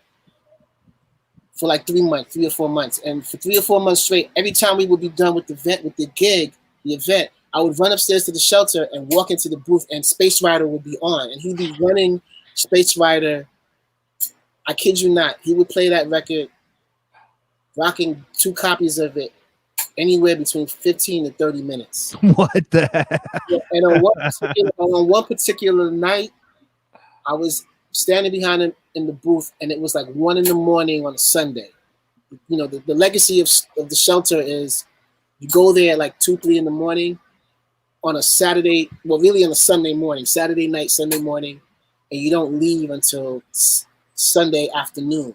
for like 3 or 4 months. And for 3 or 4 months straight, every time we would be done with the event, I would run upstairs to the Shelter and walk into the booth, and Space Rider would be on, and he'd be running Space Rider. I kid you not, he would play that record, rocking 2 copies of it, anywhere between 15 to 30 minutes. What the heck? Yeah, and on one particular night, I was standing behind him in the booth, and it was like 1 in the morning on a Sunday. You know, the legacy of the Shelter is you go there at like 2, 3 in the morning on a Saturday, well, really on a Sunday morning, Saturday night, Sunday morning, and you don't leave until Sunday afternoon,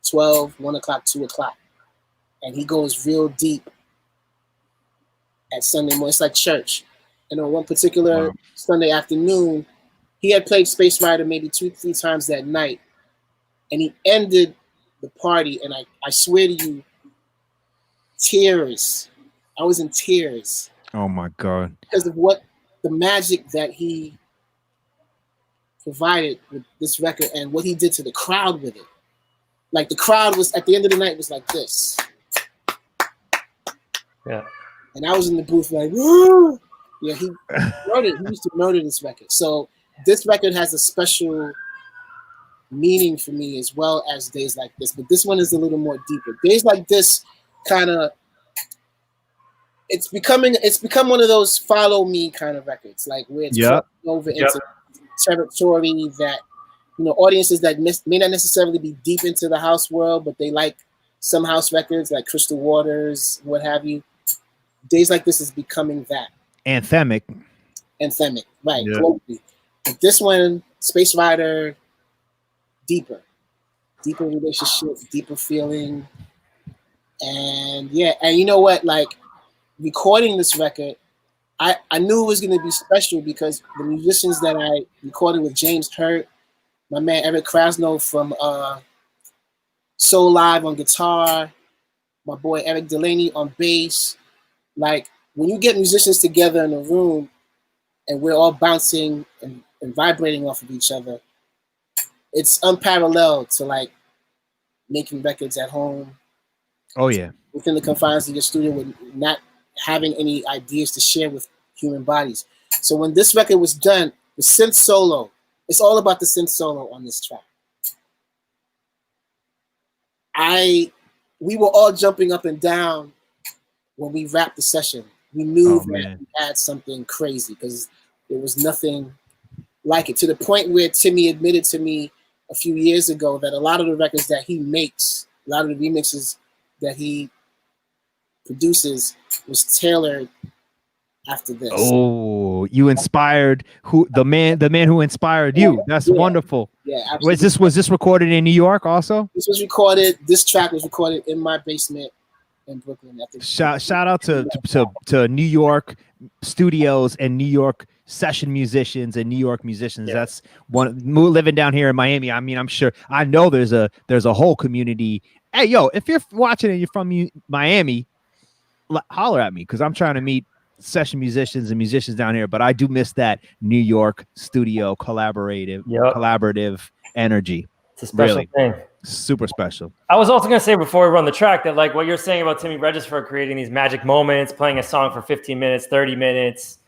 12, 1 o'clock, 2 o'clock. And he goes real deep at Sunday morning. It's like church. And on one particular Sunday afternoon, he had played Space Rider maybe 2, 3 times that night. And he ended the party, and I swear to you, tears. I was in tears. Oh my God. Because of what the magic that he provided with this record and what he did to the crowd with it. Like, the crowd was, at the end of the night, was like this. Yeah. And I was in the booth like, woo! Yeah, he used to murder this record. So this record has a special meaning for me, as well as Days Like This. But this one is a little more deeper. Days Like This kind of, it's become one of those follow me kind of records, like where it's over into territory that, you know, audiences that may not necessarily be deep into the house world, but they like some house records like Crystal Waters, what have you. Days Like This is becoming that. Anthemic, right? Yeah. Totally. But this one, Space Rider, deeper relationship, deeper feeling, and yeah, and you know what? Like, recording this record, I knew it was going to be special because the musicians that I recorded with, James Hurt, my man Eric Krasno from Soul Live on guitar, my boy Eric Delaney on bass. Like, when you get musicians together in a room and we're all bouncing and vibrating off of each other, it's unparalleled to like making records at home. Oh yeah. Within the confines of your studio with not having any ideas to share with human bodies. So when this record was done, the synth solo, it's all about the synth solo on this track. We were all jumping up and down when we wrapped the session. We knew that we had something crazy because there was nothing like it, to the point where Timmy admitted to me a few years ago that a lot of the records that he makes, a lot of the remixes that he produces was tailored after this. Oh, you inspired the man who inspired you. That's wonderful. Yeah, absolutely. Was this recorded in New York also? This track was recorded in my basement in Brooklyn. At the Shout out to New York studios and New York session musicians and New York musicians. Yeah. That's one living down here in Miami. I mean, I'm sure I know there's a whole community. Hey, yo, if you're watching and you're from Miami, holler at me because I'm trying to meet session musicians and musicians down here. But I do miss that New York studio collaborative energy. It's a special thing. Super special. I was also going to say before we run the track that like what you're saying about Timmy Regisford creating these magic moments, playing a song for 15 minutes, 30 minutes.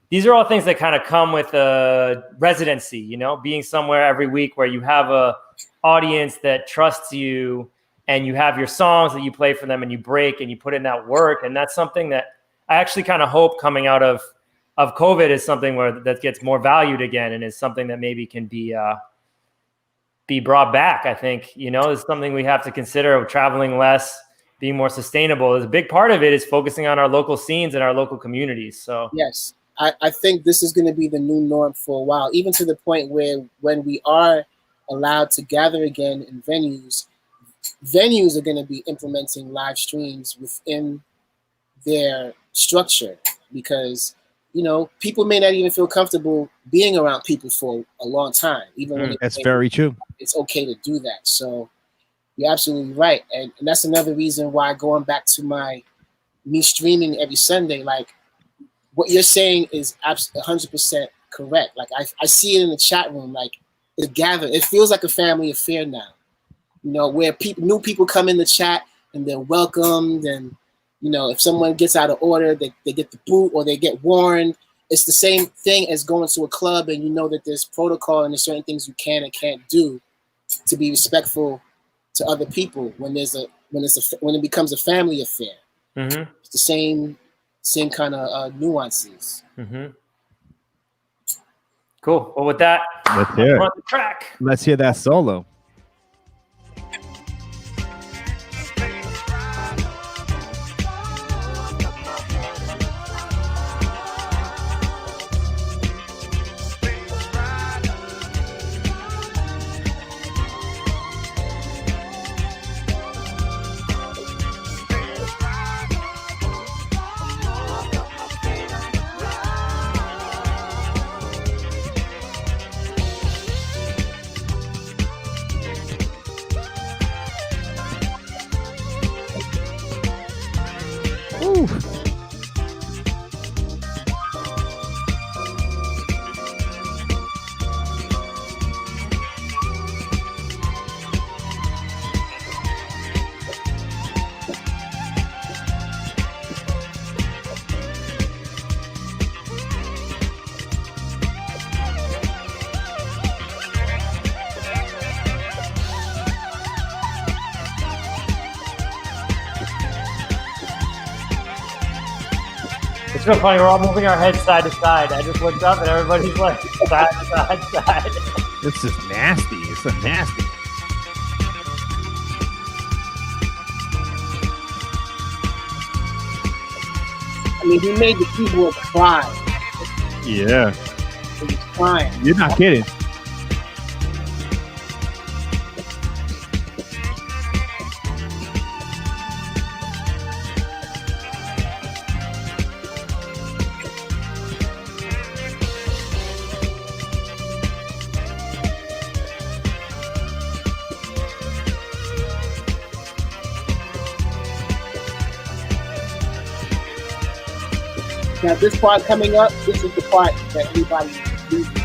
These are all things that kind of come with a residency, you know, being somewhere every week where you have a audience that trusts you and you have your songs that you play for them and you break and you put in that work. And that's something that I actually kind of hope coming out of COVID is something where that gets more valued again and is something that maybe can be brought back. I think, you know, is something we have to consider. Traveling less, being more sustainable is a big part of it, is focusing on our local scenes and our local communities. So yes, I think this is going to be the new norm for a while, even to the point where when we are allowed to gather again in venues are going to be implementing live streams within their structure, because, you know, people may not even feel comfortable being around people for a long time, even when that's very true. It's okay to do that. So you're absolutely right. And that's another reason why, going back to me streaming every Sunday, like what you're saying is 100% correct. Like I see it in the chat room, like it feels like a family affair now, you know, where new people come in the chat and they're welcomed, and, you know, if someone gets out of order, they get the boot or they get warned. It's the same thing as going to a club and you know that there's protocol and there's certain things you can and can't do to be respectful to other people when it becomes a family affair. Mm-hmm. It's the same kind of nuances. Mm-hmm. Cool. Well, with that, let's hear run the track. Let's hear that solo. It's real funny. We're all moving our heads side to side. I just looked up and everybody's like side, side, side. It's just nasty. It's so nasty. I mean, he made the keyboard cry. Yeah. He was crying. You're not kidding. Now, this part coming up, this is the part that everybody loses.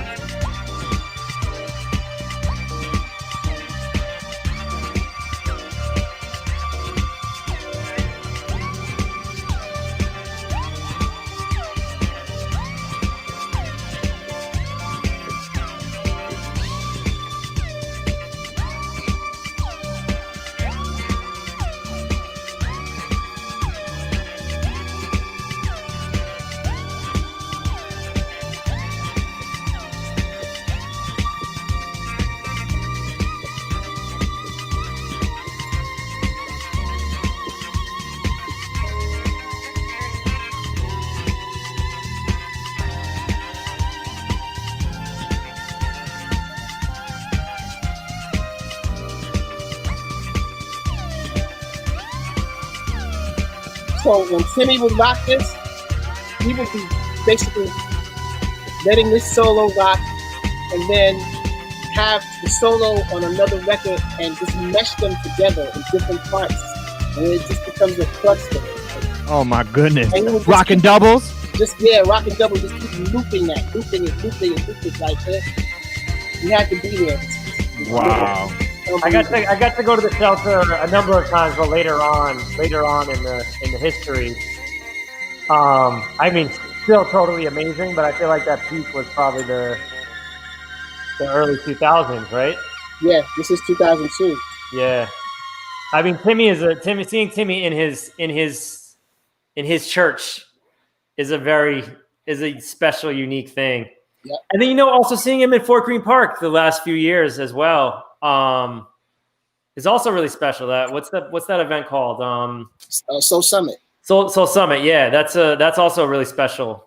So when Timmy would rock this, he would be basically letting this solo rock and then have the solo on another record and just mesh them together in different parts. And it just becomes a cluster. Oh my goodness. Rocking doubles? Rocking doubles, just keep looping that, looping it like this. You have to be there. Wow. I got to go to the shelter a number of times, but later on in the history. I mean, still totally amazing, but I feel like that peak was probably the early 2000s, right? Yeah, this is 2002. Yeah, I mean, seeing Timmy in his church is a special, unique thing. Yeah. And then also seeing him in Fort Greene Park the last few years as well is also really special. That what's that event called? Soul Summit. Soul Summit. Yeah, that's also a really special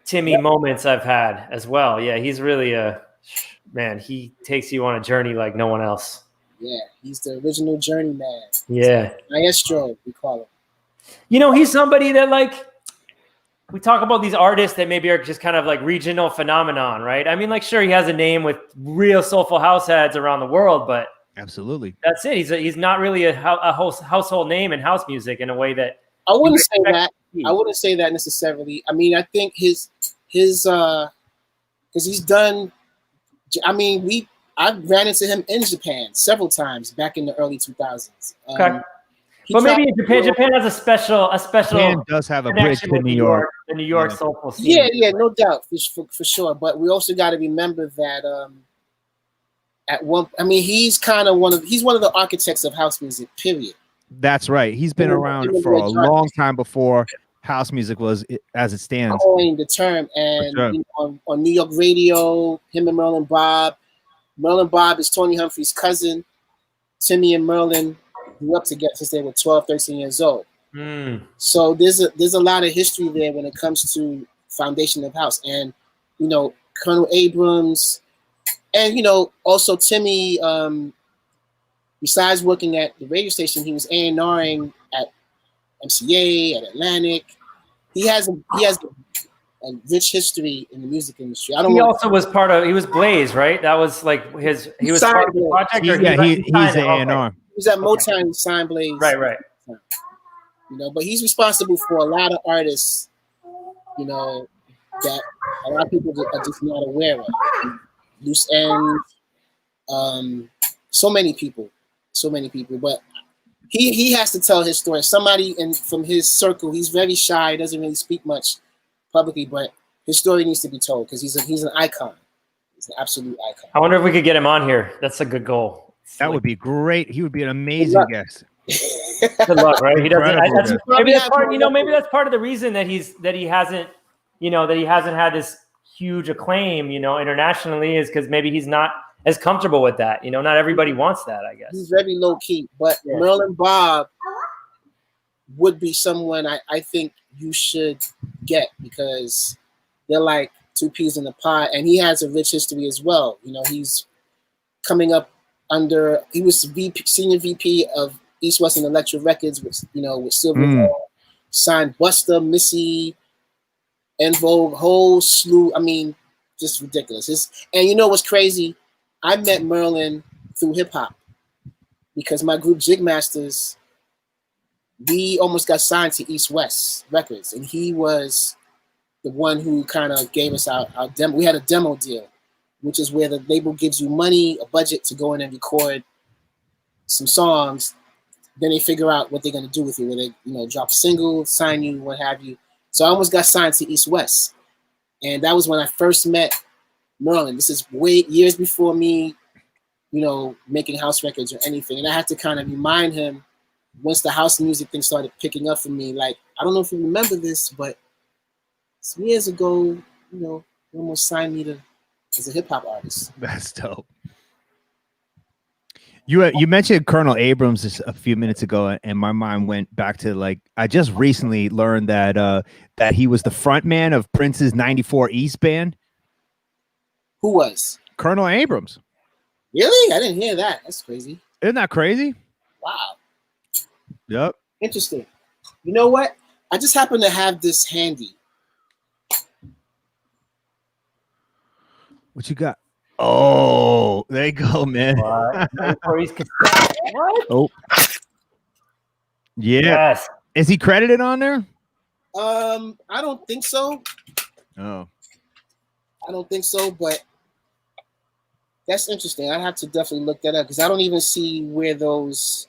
Timmy moments I've had as well. Yeah, he's really man. He takes you on a journey like no one else. Yeah, he's the original journeyman. Yeah, Maestro, we call him. He's somebody that we talk about these artists that maybe are just kind of like regional phenomenon, right? I mean, sure, he has a name with real soulful house heads around the world, but absolutely, that's it. He's not really a household name in house music in a way that I wouldn't say that. I wouldn't say that necessarily. I mean, I think his because he's done. I mean, I ran into him in Japan several times back in the early 2000s. Okay. But maybe in Japan has a special. Japan does have a bridge to New York. The New York soulful scene. Yeah, no doubt for sure. But we also got to remember that he's one of the architects of house music. Period. That's right. He's been around for a long time before house music was as it stands. Coined the term, and on New York radio, him and Merlin Bob. Merlin Bob is Tony Humphrey's cousin. Timmy and Merlin grew up together since they were 12, 13 years old. So there's a lot of history there when it comes to foundation of house, and Colonel Abrams, and also Timmy. Besides working at the radio station, he was A&Ring at MCA, at Atlantic. He has a rich history in the music industry. He was Blaze, right? That was he was part of the project. He's A&R. He was at Motown, he signed Blaze. Right. But he's responsible for a lot of artists, that a lot of people are just not aware of. Loose Ends, so many people. But he has to tell his story. Somebody from his circle, he's very shy, doesn't really speak much publicly, but his story needs to be told because he's an icon. He's an absolute icon. I wonder if we could get him on here. That's a good goal. That would be great. He would be an amazing guest. Good luck, right? He doesn't. Maybe that's part of the reason that he hasn't had this huge acclaim, internationally, is because maybe he's not as comfortable with that. Not everybody wants that, I guess. He's very low key, but Merlin Bob would be someone I think you should get because they're like two peas in a pod, and he has a rich history as well. He's coming up he was senior VP of East West and Electro Records with Silver signed Busta, Missy, En Vogue, whole slew. I mean, just ridiculous. And what's crazy? I met Merlin through hip hop because my group Jig Masters, we almost got signed to East West Records, and he was the one who kind of gave us our demo. We had a demo deal, which is where the label gives you money, a budget to go in and record some songs. Then they figure out what they're going to do with you, where they drop a single, sign you, what have you. So I almost got signed to East West, and that was when I first met Merlin. This is years before me, making house records or anything. And I had to kind of remind him once the house music thing started picking up for me. Like, I don't know if you remember this, but some years ago, he almost signed me as a hip hop artist. That's dope. You mentioned Colonel Abrams a few minutes ago, and my mind went back to I just recently learned that he was the front man of Prince's '94 East band. Who was? Colonel Abrams. Really? I didn't hear that. That's crazy. Isn't that crazy? Wow. Yep. Interesting. You know what? I just happen to have this handy. What you got? Oh, there you go, man. What? What? Oh, yeah. Yes. Is he credited on there? I don't think so. Oh, I don't think so, but that's interesting. I'd have to definitely look that up because I don't even see where those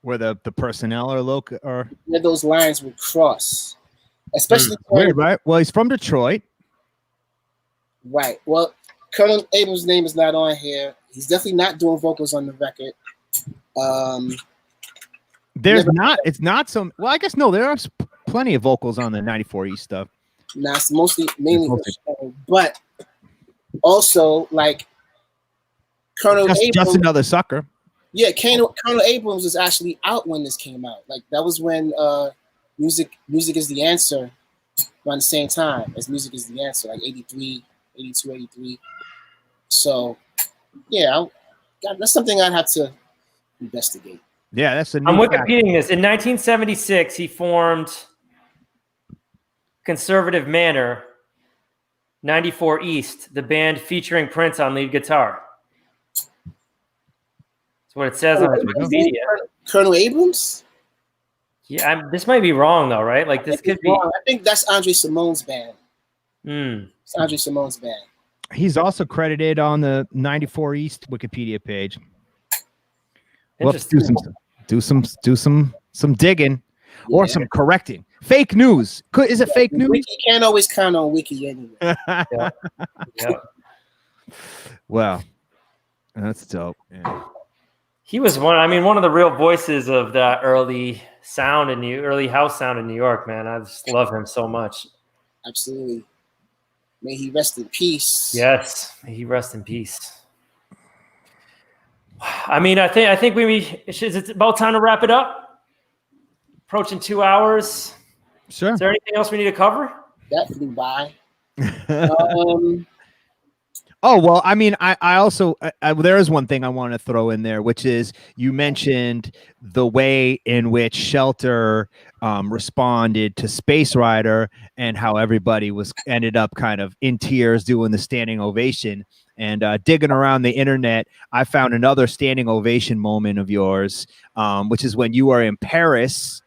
the personnel are local or where those lines would cross. Especially weird, right? Well, he's from Detroit. Right. Well, Colonel Abrams' name is not on here. He's definitely not doing vocals on the record. There's not. It's not some. Well, I guess no. There are plenty of vocals on the 94 East stuff. Nah, it's mainly the show, but also like Colonel Abrams. Just another sucker. Yeah, Colonel Abrams was actually out when this came out. Like that was when Music is the Answer around the same time as Music is the Answer, like 83, 82, 83. So yeah, that's something I'd have to investigate. Yeah, that's a new I'm Wikipediaing this. In 1976, he formed Conservative Manor, 94 East, the band featuring Prince on lead guitar. That's what it says on his Wikipedia. Colonel Abrams? Yeah, this might be wrong though, right? Like this could be. I think that's Andre Simone's band. Mm. It's Andre Simone's band. He's also credited on the 94 East Wikipedia page. We'll have to do some digging or some correcting. Fake news. Is it fake news? Wiki can't always count on Wiki anyway. Yeah. Well, that's dope. Yeah. He was one of the real voices of that early house sound in New York, man. I just love him so much. Absolutely. May he rest in peace. Yes, may he rest in peace. I mean, I think it's about time to wrap it up. Approaching 2 hours. Sure. Is there anything else we need to cover? That flew by. Oh, well, I mean, I also, there is one thing I want to throw in there, which is you mentioned the way in which Shelter responded to Space Rider and how everybody ended up kind of in tears doing the standing ovation. And digging around the internet, I found another standing ovation moment of yours, which is when you were in Paris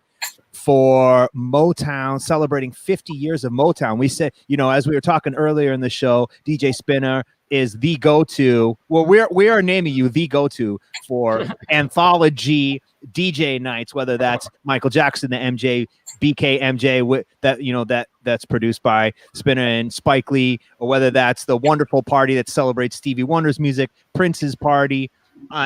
for Motown, celebrating 50 years of Motown. We said, as we were talking earlier in the show, DJ Spinna is the go-to. Well, we are naming you the go-to for anthology DJ nights, whether that's Michael Jackson, the MJ, BK MJ, that's produced by Spinna and Spike Lee, or whether that's the Wonderful Party that celebrates Stevie Wonder's music, Prince's Party.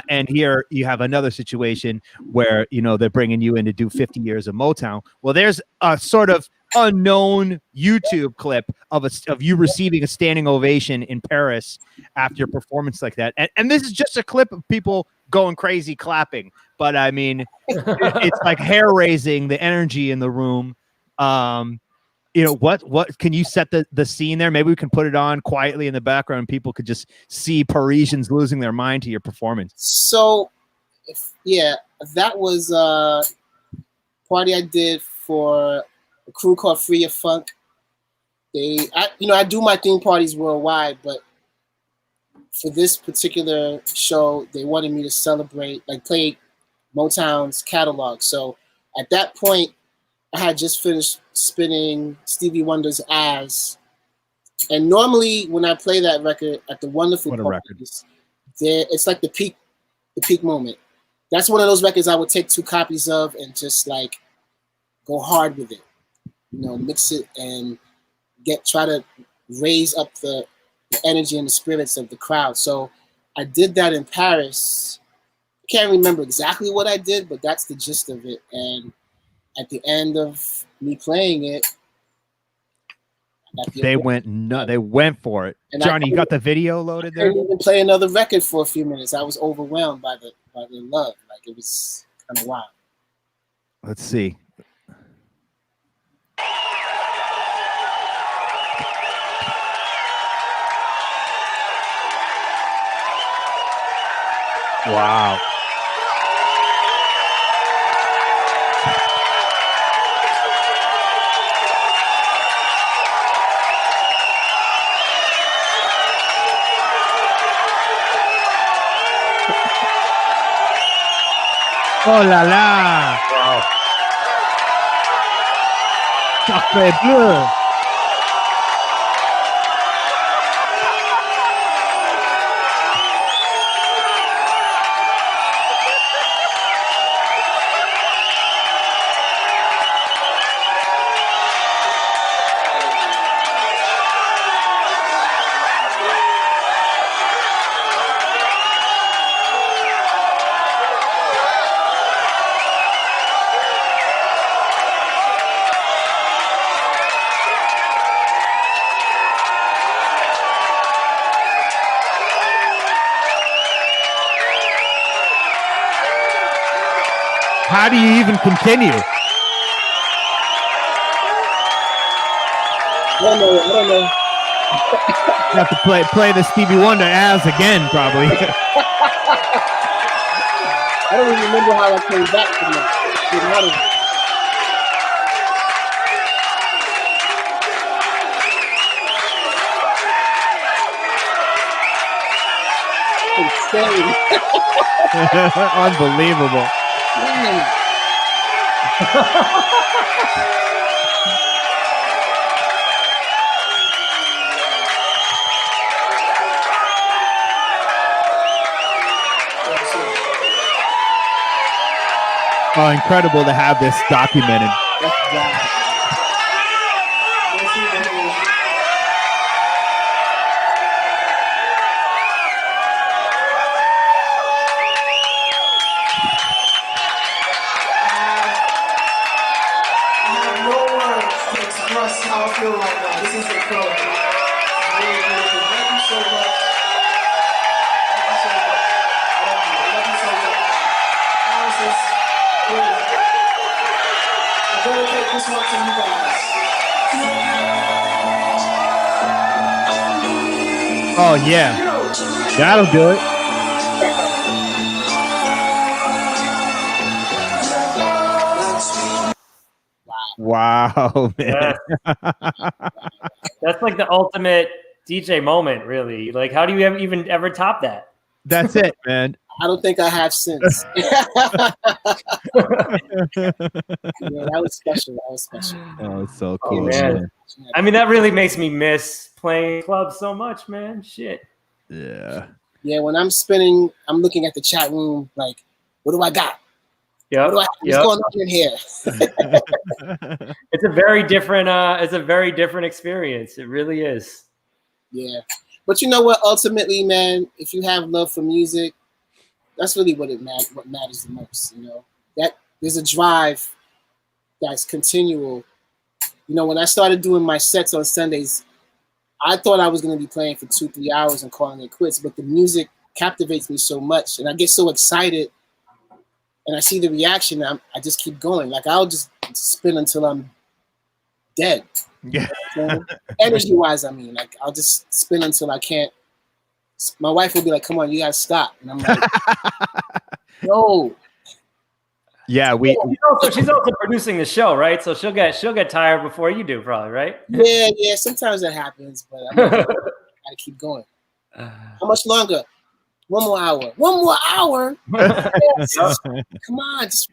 And here you have another situation where, they're bringing you in to do 50 years of Motown. Well, there's a sort of unknown YouTube clip of you receiving a standing ovation in Paris after your performance like that. And this is just a clip of people going crazy clapping. But I mean, it's like hair raising, the energy in the room. What can you set the scene there? Maybe we can put it on quietly in the background and people could just see Parisians losing their mind to your performance. So, that was a party I did for a crew called Free Your Funk. I do my theme parties worldwide, but for this particular show, they wanted me to celebrate, play Motown's catalog. So at that point, I had just finished spinning Stevie Wonder's As. And normally when I play that record at the Wonderful Parties, it's like the peak moment. That's one of those records I would take 2 copies of and just go hard with it. Mix it and try to raise up the energy and the spirits of the crowd. So I did that in Paris. Can't remember exactly what I did, but that's the gist of it. And at the end of me playing it, they went for it. And Johnny, you got the video loaded there? I didn't even play another record for a few minutes. I was overwhelmed by the love. It was kind of wild. Let's see. Wow. Oh la la. Wow. Sacre bleu. How do you even continue? I don't know. You have to play the Stevie Wonder as again, probably. I don't even remember how I came back from that. Getting out of it. Insane. Unbelievable. Oh, incredible to have this documented. How I feel right now. This is incredible. Really, really good. Thank you so much. Thank you so much. I love you so much. Honestly, really. I dedicate this one to you guys. Oh yeah, that'll do it. Wow, man. That's like the ultimate DJ moment, really. Like, how do you even ever top that? That's it, man. I don't think I have since. Yeah, that was special. Oh, it's so cool, man. I mean, that really makes me miss playing clubs so much, man. Shit. Yeah. Yeah, when I'm spinning, I'm looking at the chat room like, what do I got? Yeah. What's going on in here? It's a very different experience. It really is. Yeah. But you know what? Ultimately, man, if you have love for music, that's really what matters the most. You know, that there's a drive that's continual. You know, when I started doing my sets on Sundays, I thought I was going to be playing for 2-3 hours and calling it quits, but the music captivates me so much, and I get so excited, and I see the reaction. I just keep going. Like, I'll just spin until I'm dead. Yeah. Energy-wise, I mean, like, I'll just spin until I can't. My wife will be like, "Come on, you gotta stop," and I'm like, "No." Yeah, she's also producing the show, right? So she'll get tired before you do, probably, right? Yeah. Sometimes that happens, but I'm like, gotta keep going. How much longer? 1 more hour. 1 more hour? Yes. Come on, just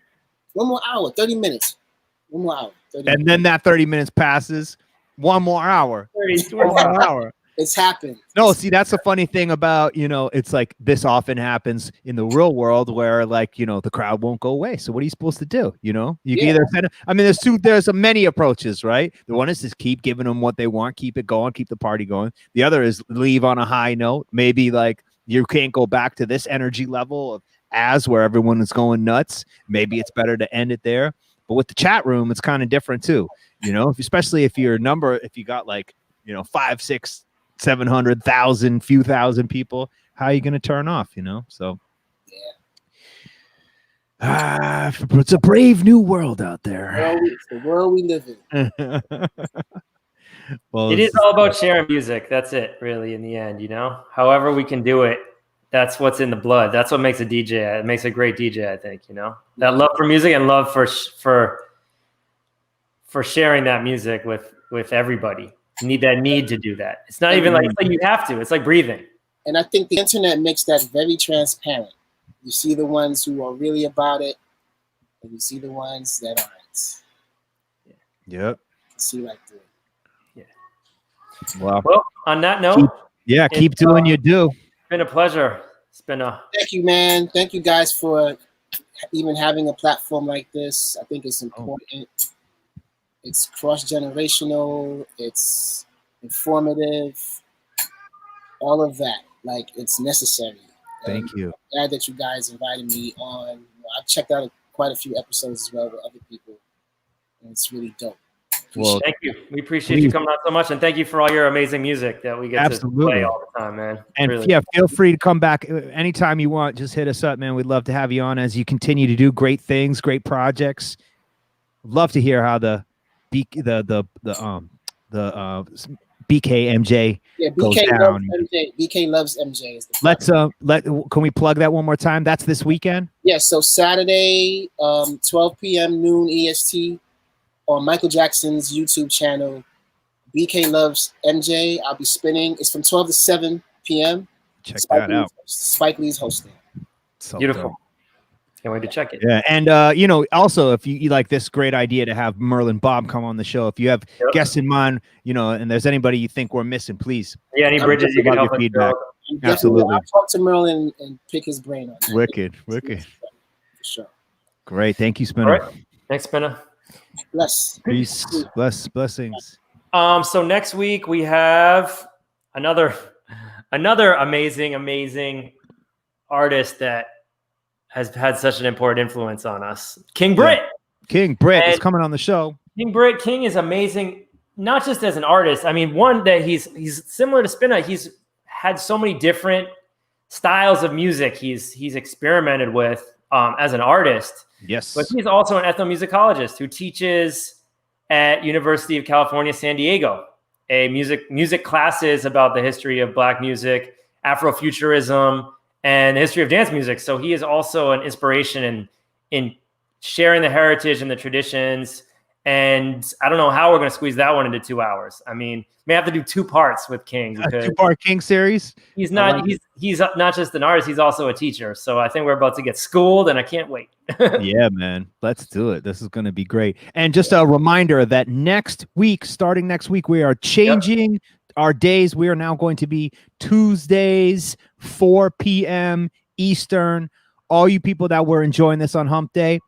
1 more hour. 30 minutes. 1 more hour. 30 and then that 30 minutes passes. 1 more hour. 1 more hour. It's happened. No, see, that's the funny thing about, you know, it's like this often happens in the real world where, like, you know, the crowd won't go away. So what are you supposed to do? You know, you can either send, I mean, there's many approaches, right? The one is just keep giving them what they want, keep it going, keep the party going. The other is leave on a high note. Maybe like you can't go back to this energy level of where everyone is going nuts. Maybe it's better to end it there. But with the chat room, it's kind of different too. You know, especially if you got like, you know, 5, 6, 700,000, few thousand people, how are you going to turn off, you know? So it's a brave new world out there. It's the world we live in. Well, it is all about sharing music. That's it, really, in the end, you know? However we can do it, that's what's in the blood. That's what makes a DJ. It makes a great DJ, I think, you know? That love for music and love for sharing that music with everybody. You need that need to do that. It's not even like you have to. It's like breathing. And I think the internet makes that very transparent. You see the ones who are really about it, and you see the ones that aren't. Yep. See right through. Well, on that note, keep doing your do. It's been a pleasure. It's been a Thank you, man. Thank you guys for even having a platform like this. I think it's important. It's cross-generational. It's informative. All of that. Like, it's necessary. Thank you. Glad that you guys invited me on. I've checked out quite a few episodes as well with other people, and it's really dope. Well, thank you. We appreciate you coming out so much, and thank you for all your amazing music that we get to play all the time, man. And really. feel free to come back anytime you want. Just hit us up, man. We'd love to have you on as you continue to do great things, great projects. Love to hear how the BKMJ goes BK down. loves MJ. BK loves MJ. Is the Can we plug that one more time? That's this weekend. Yeah. So Saturday, 12 p.m. noon EST. On Michael Jackson's YouTube channel, BK Loves MJ. I'll be spinning. It's from 12 to 7 p.m. Check that out. Spike Lee's hosting. So beautiful. dope. Can't wait to check it. Yeah, and also if you like this great idea to have Merlin Bob come on the show, if you have guests in mind, and there's anybody you think we're missing, please. Yeah, any bridges you can help us feedback. build. Absolutely. I'll talk to Merlin and pick his brain on that. Wicked. For sure. Great. Thank you, Spinna. All right. Thanks, Spinna. Bless. Peace. Blessings. So next week we have another amazing artist that has had such an important influence on us. King Britt. King Britt is coming on the show. King Britt. King is amazing, not just as an artist. I mean, one that he's similar to Spinna. He's had so many different styles of music he's experimented with as an artist. Yes. But he's also an ethnomusicologist who teaches at University of California, San Diego, a music classes about the history of Black music, Afrofuturism, and the history of dance music. So he is also an inspiration in sharing the heritage and the traditions. And I don't know how we're going to squeeze that one into 2 hours. I mean, may have to do 2 parts with King. A 2-part King series. He's not not just an artist. He's also a teacher. So I think we're about to get schooled, and I can't wait. Yeah, man. Let's do it. This is going to be great. And just a reminder that starting next week, we are changing our days. We are now going to be Tuesdays, 4 p.m. Eastern. All you people that were enjoying this on Hump Day,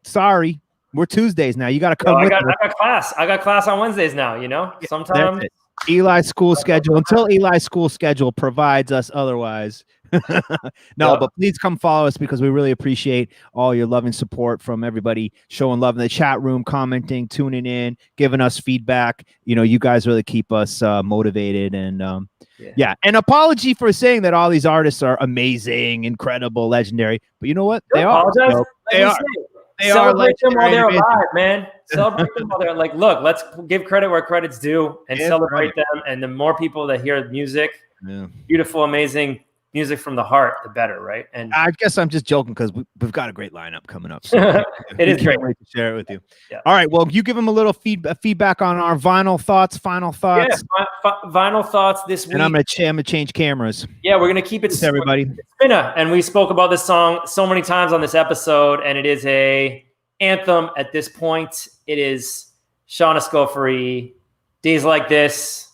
sorry. We're Tuesdays now. You got to come. I got class. I got class on Wednesdays now. Sometimes Eli's school schedule until Eli's school schedule provides us otherwise. But please come follow us because we really appreciate all your love and support from everybody showing love in the chat room, commenting, tuning in, giving us feedback. You guys really keep us motivated and an apology for saying that all these artists are amazing, incredible, legendary. But you know what? They are. They are. Celebrate them while they're alive, man. Celebrate them while they're look, let's give credit where credit's due and celebrate them. And the more people that hear music, beautiful, amazing music from the heart, the better, right? And I guess I'm just joking because we've got a great lineup coming up. So it is great. Wait to share it with you. Yeah. All right. Well, you give them a little feedback on our final thoughts. Yeah, vinyl thoughts this week. And I'm gonna change cameras. Yeah, we're gonna keep it everybody. Spinna, and we spoke about this song so many times on this episode, and it is a anthem at this point. It is Sean Escoffery, Days Like This,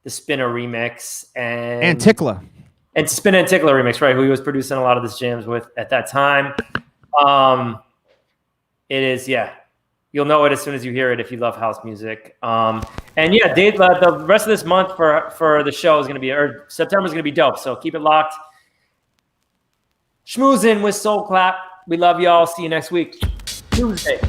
the Spinna remix, and Tickla. And Spinna and Tickla remix, right? Who he was producing a lot of his jams with at that time. It is, you'll know it as soon as you hear it if you love house music. The rest of this month for the show is going to be, or September is going to be dope. So keep it locked. Schmoozing with Soul Clap. We love y'all. See you next week. Tuesday.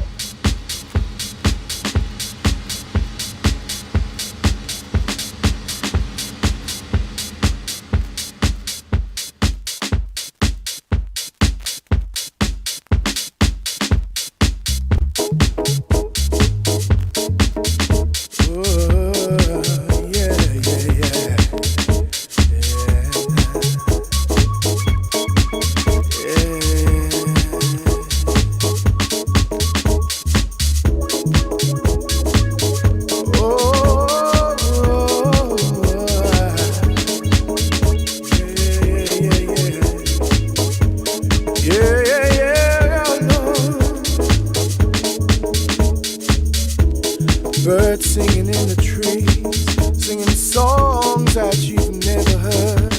Birds singing in the trees, singing songs that you've never heard.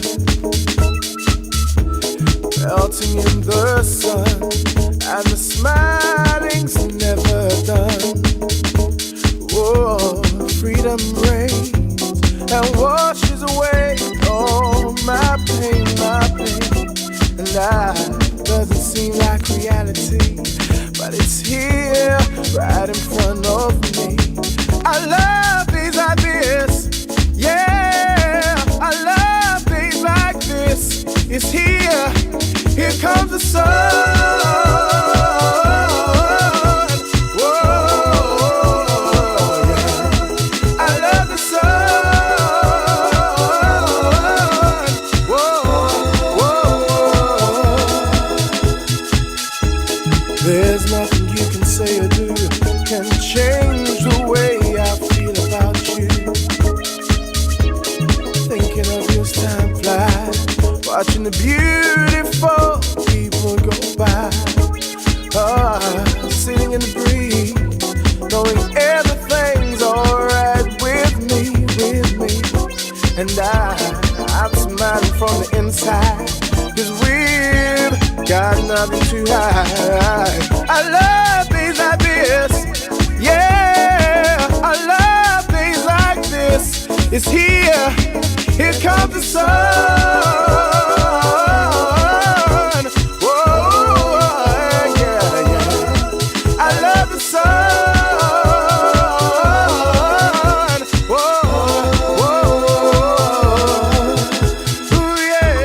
Melting in the sun, and the smiling's never done. Whoa, freedom reigns and washes away all my pain, and life doesn't seem like reality, but it's here, right in front of me. I love days like this, yeah. I love days like this. It's here, here comes the sun. Whoa, yeah. I love the sun. Whoa. There's nothing you can say or do can change the way I feel about you. Thinking of you as time flies, watching the beautiful people go by. Sitting in the breeze, knowing everything's alright with me. And I'm smiling from the inside, 'cause we've got nothing to hide. I love days like this, yeah. I love days like this. It's here, here comes the sun. Whoa, yeah, yeah. I love the sun. Whoa, ooh, yeah.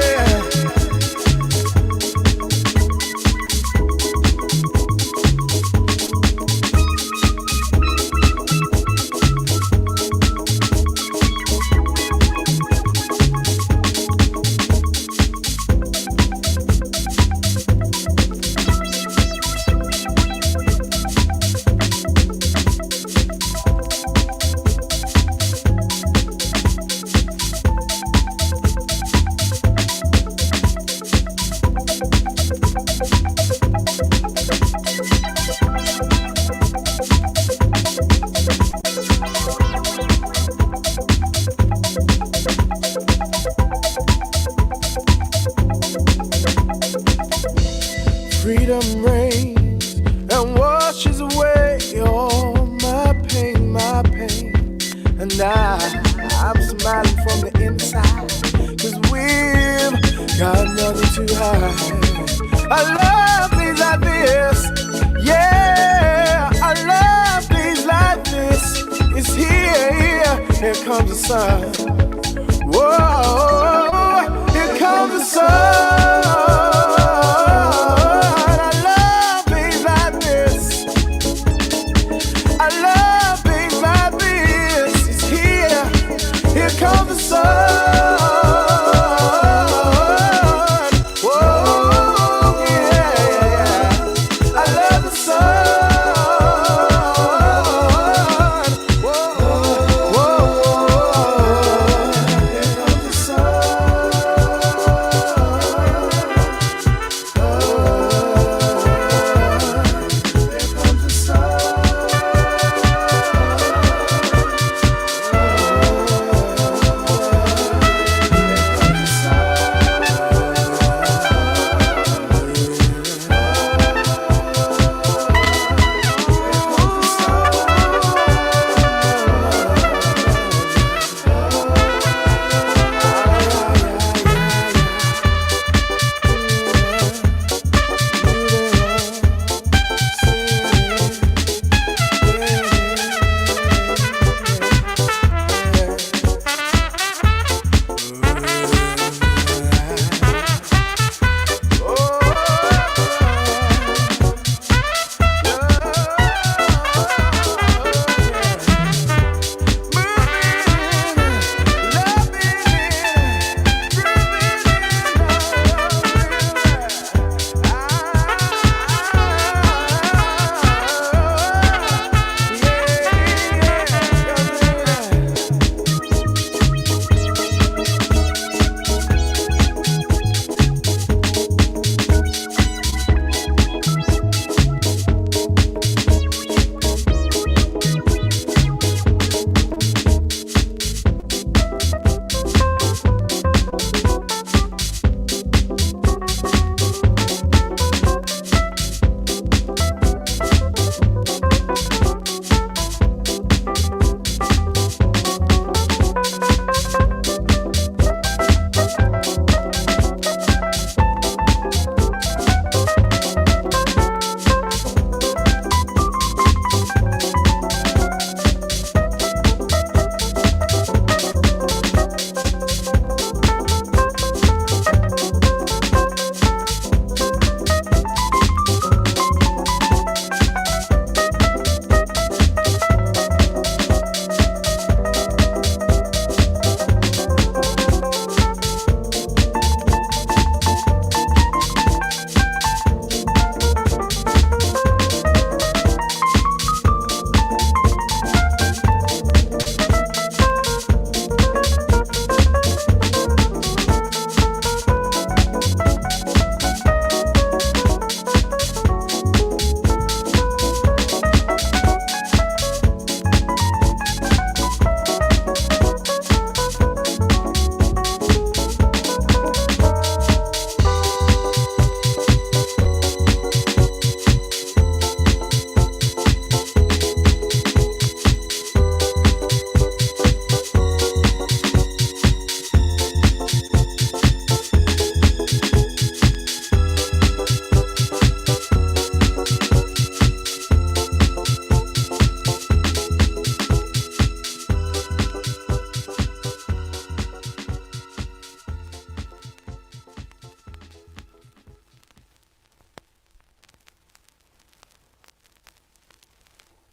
Freedom reigns and washes away all my pain, and I'm smiling from the inside, 'cause we've got nothing to hide. I love days like this, yeah. I love days like this. It's here, here comes the sun. Whoa, here comes the sun. Come the sun. Whoa, yeah. I love the sun.